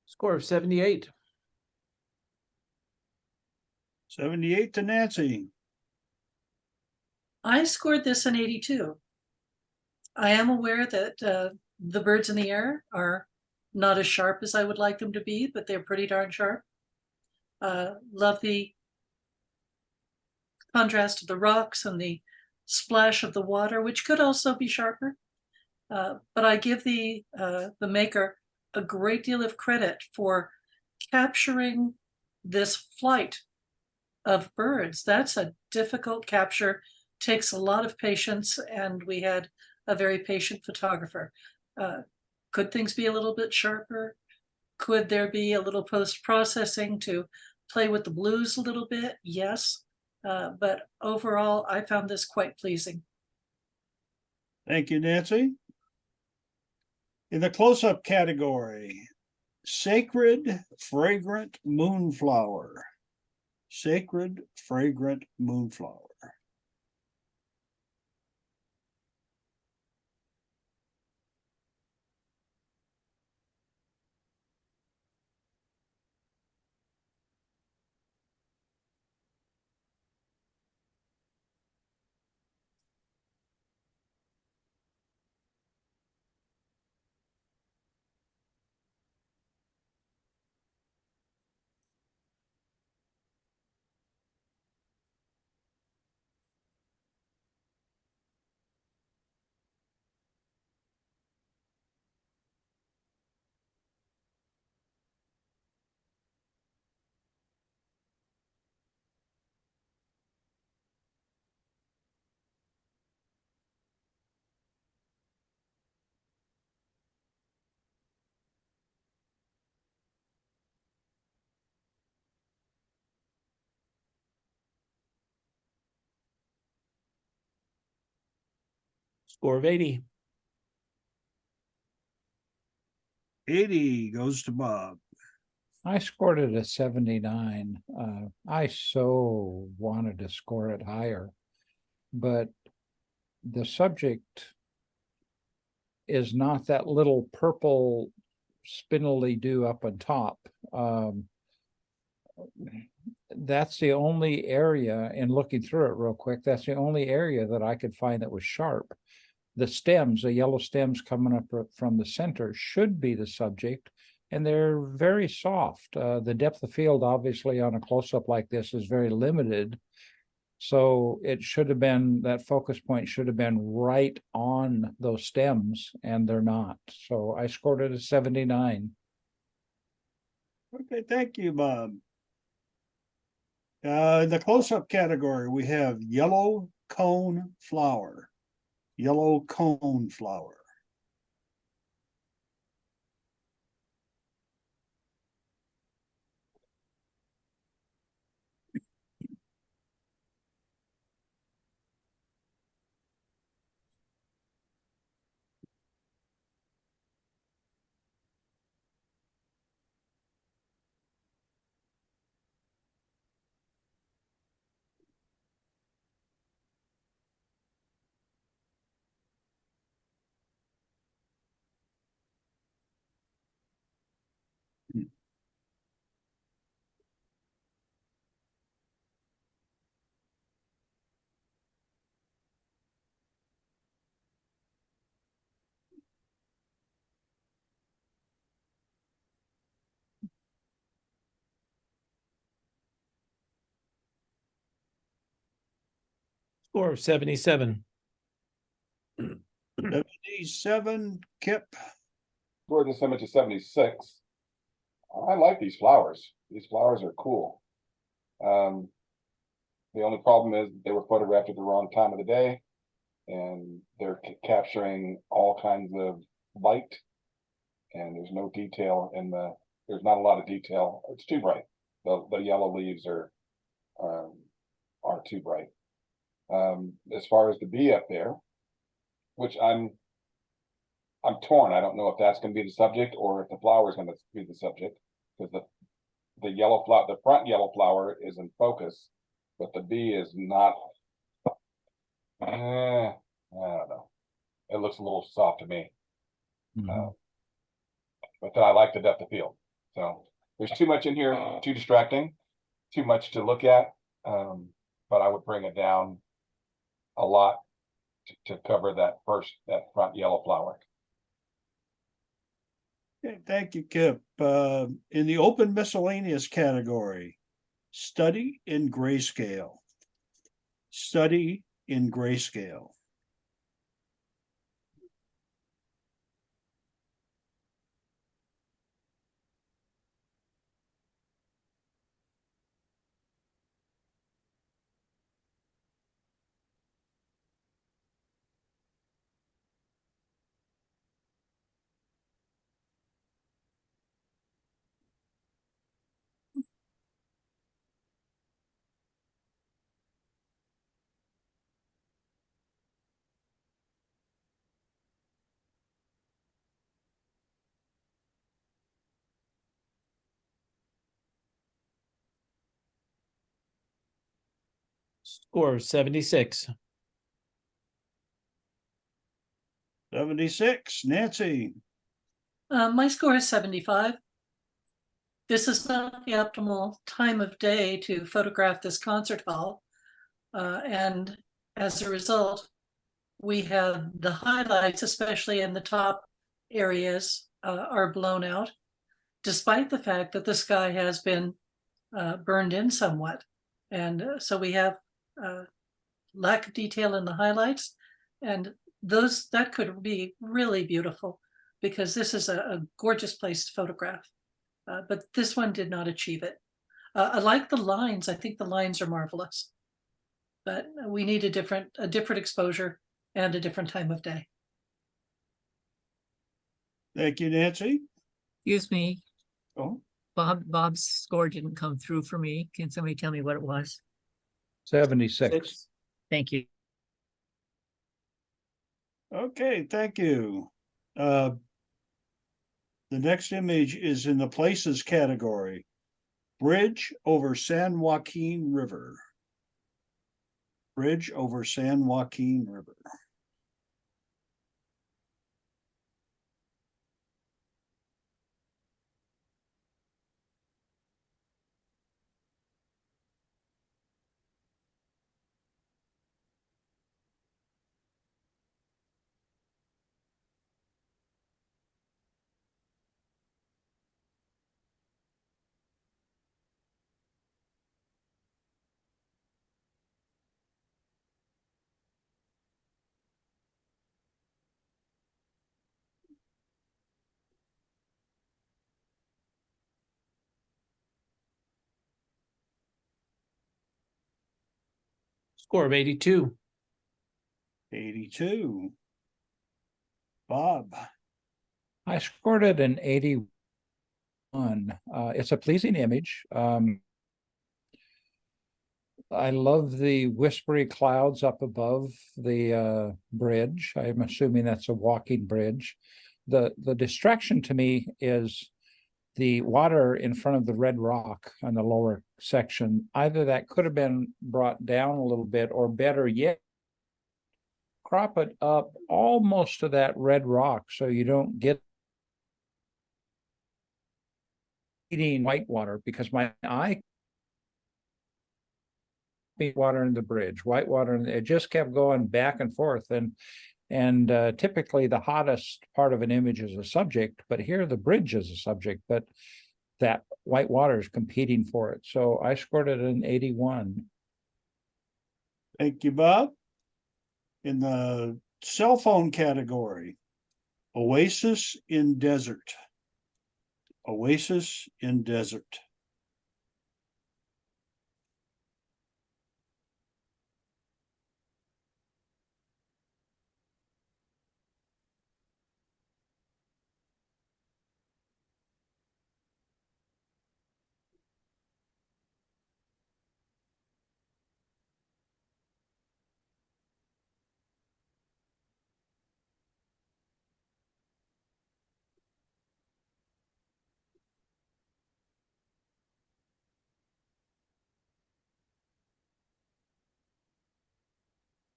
[SPEAKER 1] Score of 78.
[SPEAKER 2] 78 to Nancy.
[SPEAKER 7] I scored this an 82. I am aware that the birds in the air are not as sharp as I would like them to be, but they're pretty darn sharp. Love the contrast of the rocks and the splash of the water, which could also be sharper. But I give the maker a great deal of credit for capturing this flight of birds. That's a difficult capture, takes a lot of patience, and we had a very patient photographer. Could things be a little bit sharper? Could there be a little post-processing to play with the blues a little bit? Yes. But overall, I found this quite pleasing.
[SPEAKER 2] Thank you, Nancy. In the close-up category, Sacred Fragrant Moonflower. Sacred Fragrant Moonflower.
[SPEAKER 1] Score of 80.
[SPEAKER 2] 80 goes to Bob.
[SPEAKER 3] I scored it a 79. I so wanted to score it higher, but the subject is not that little purple spindly dew up on top. That's the only area, in looking through it real quick, that's the only area that I could find that was sharp. The stems, the yellow stems coming up from the center should be the subject, and they're very soft. The depth of field, obviously, on a close-up like this is very limited. So it should have been, that focus point should have been right on those stems, and they're not. So I scored it a 79.
[SPEAKER 2] Okay, thank you, Bob. In the close-up category, we have Yellow Cone Flower. Yellow Cone Flower.
[SPEAKER 1] Score of 77.
[SPEAKER 2] 77, Kip.
[SPEAKER 5] Scored this image of 76. I like these flowers. These flowers are cool. The only problem is they were photographed at the wrong time of the day, and they're capturing all kinds of light, and there's no detail in there's not a lot of detail. It's too bright. The yellow leaves are too bright. As far as the bee up there, which I'm torn. I don't know if that's going to be the subject or if the flower is going to be the subject, because the yellow flower, the front yellow flower is in focus, but the bee is not. I don't know. It looks a little soft to me.
[SPEAKER 3] Mhm.
[SPEAKER 5] But then I like the depth of field. So there's too much in here, too distracting, too much to look at. But I would bring it down a lot to cover that front yellow flower.
[SPEAKER 2] Okay, thank you, Kip. In the open miscellaneous category, study in grayscale. Study in grayscale.
[SPEAKER 1] Score of 76.
[SPEAKER 2] 76, Nancy.
[SPEAKER 7] My score is 75. This is not the optimal time of day to photograph this concert hall. And as a result, we have the highlights, especially in the top areas, are blown out, despite the fact that the sky has been burned in somewhat. And so we have lack of detail in the highlights, and that could be really beautiful because this is a gorgeous place to photograph. But this one did not achieve it. I like the lines. I think the lines are marvelous, but we need a different exposure and a different time of day.
[SPEAKER 2] Thank you, Nancy.
[SPEAKER 4] Excuse me,
[SPEAKER 2] Oh,
[SPEAKER 4] Bob's score didn't come through for me. Can somebody tell me what it was?
[SPEAKER 3] 76.
[SPEAKER 4] Thank you.
[SPEAKER 2] okay, thank you. The next image is in the places category. Bridge over San Joaquin River. Bridge over San Joaquin River.
[SPEAKER 1] Score of 82.
[SPEAKER 2] 82. Bob.
[SPEAKER 3] I scored it an 81. It's a pleasing image. I love the whispery clouds up above the bridge. I'm assuming that's a walking bridge. The distraction to me is the water in front of the red rock on the lower section. Either that could have been brought down a little bit, or better yet, crop it up almost to that red rock so you don't get eating whitewater, because my eye water in the bridge, whitewater, and it just kept going back and forth. And typically the hottest part of an image is a subject, but here the bridge is a subject, but that white water is competing for it. So I scored it an 81.
[SPEAKER 2] Thank you, Bob. In the cell phone category, Oasis in Desert. Oasis in Desert.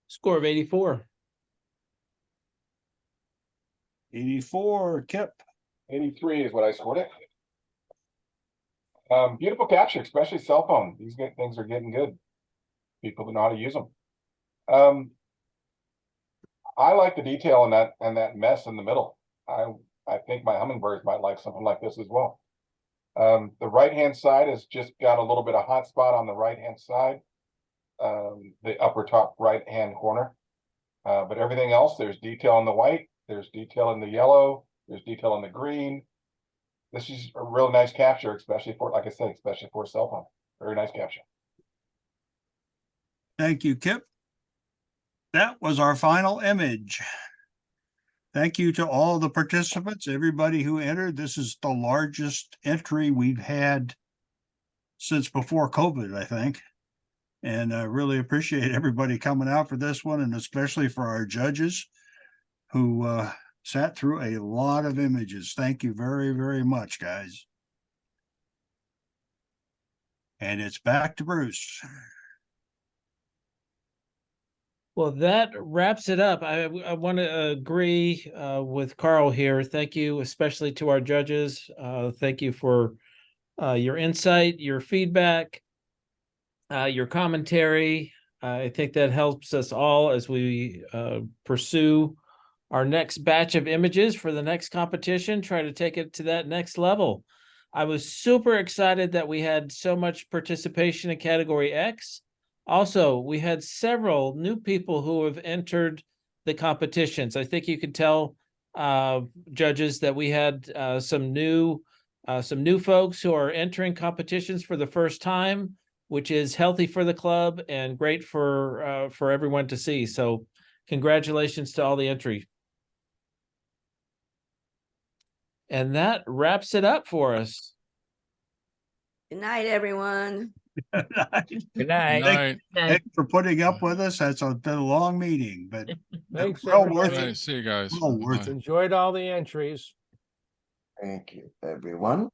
[SPEAKER 1] Score of 84.
[SPEAKER 2] 84, Kip.
[SPEAKER 5] 83 is what I scored it. Beautiful capture, especially cell phone. These things are getting good. People who know how to use them. I like the detail in that mess in the middle. I think my hummingbirds might like something like this as well. The right-hand side has just got a little bit of hot spot on the right-hand side, the upper top right-hand corner. But everything else, there's detail in the white, there's detail in the yellow, there's detail in the green. This is a real nice capture, especially for, like I said, especially for a cell phone. Very nice capture.
[SPEAKER 2] Thank you, Kip. That was our final image. Thank you to all the participants, everybody who entered. This is the largest entry we've had since before COVID, I think. And I really appreciate everybody coming out for this one, and especially for our judges who sat through a lot of images. Thank you very, very much, guys. And it's back to Bruce.
[SPEAKER 1] Well, that wraps it up. I want to agree with Carl here. Thank you, especially to our judges. Thank you for your insight, your feedback, your commentary. I think that helps us all as we pursue our next batch of images for the next competition, try to take it to that next level. I was super excited that we had so much participation in category X. Also, we had several new people who have entered the competitions. I think you could tell, judges, that we had some new folks who are entering competitions for the first time, which is healthy for the club and great for everyone to see. So, congratulations to all the entry. And that wraps it up for us.
[SPEAKER 9] Good night, everyone.
[SPEAKER 3] Good
[SPEAKER 2] Good
[SPEAKER 3] night.
[SPEAKER 2] night. Thanks for putting up with us. That's been a long meeting, but
[SPEAKER 6] Thanks,
[SPEAKER 2] well worth
[SPEAKER 6] everybody.
[SPEAKER 2] it.
[SPEAKER 10] See you guys.
[SPEAKER 2] Well worth it.
[SPEAKER 6] Enjoyed all the entries.
[SPEAKER 11] Thank you, everyone.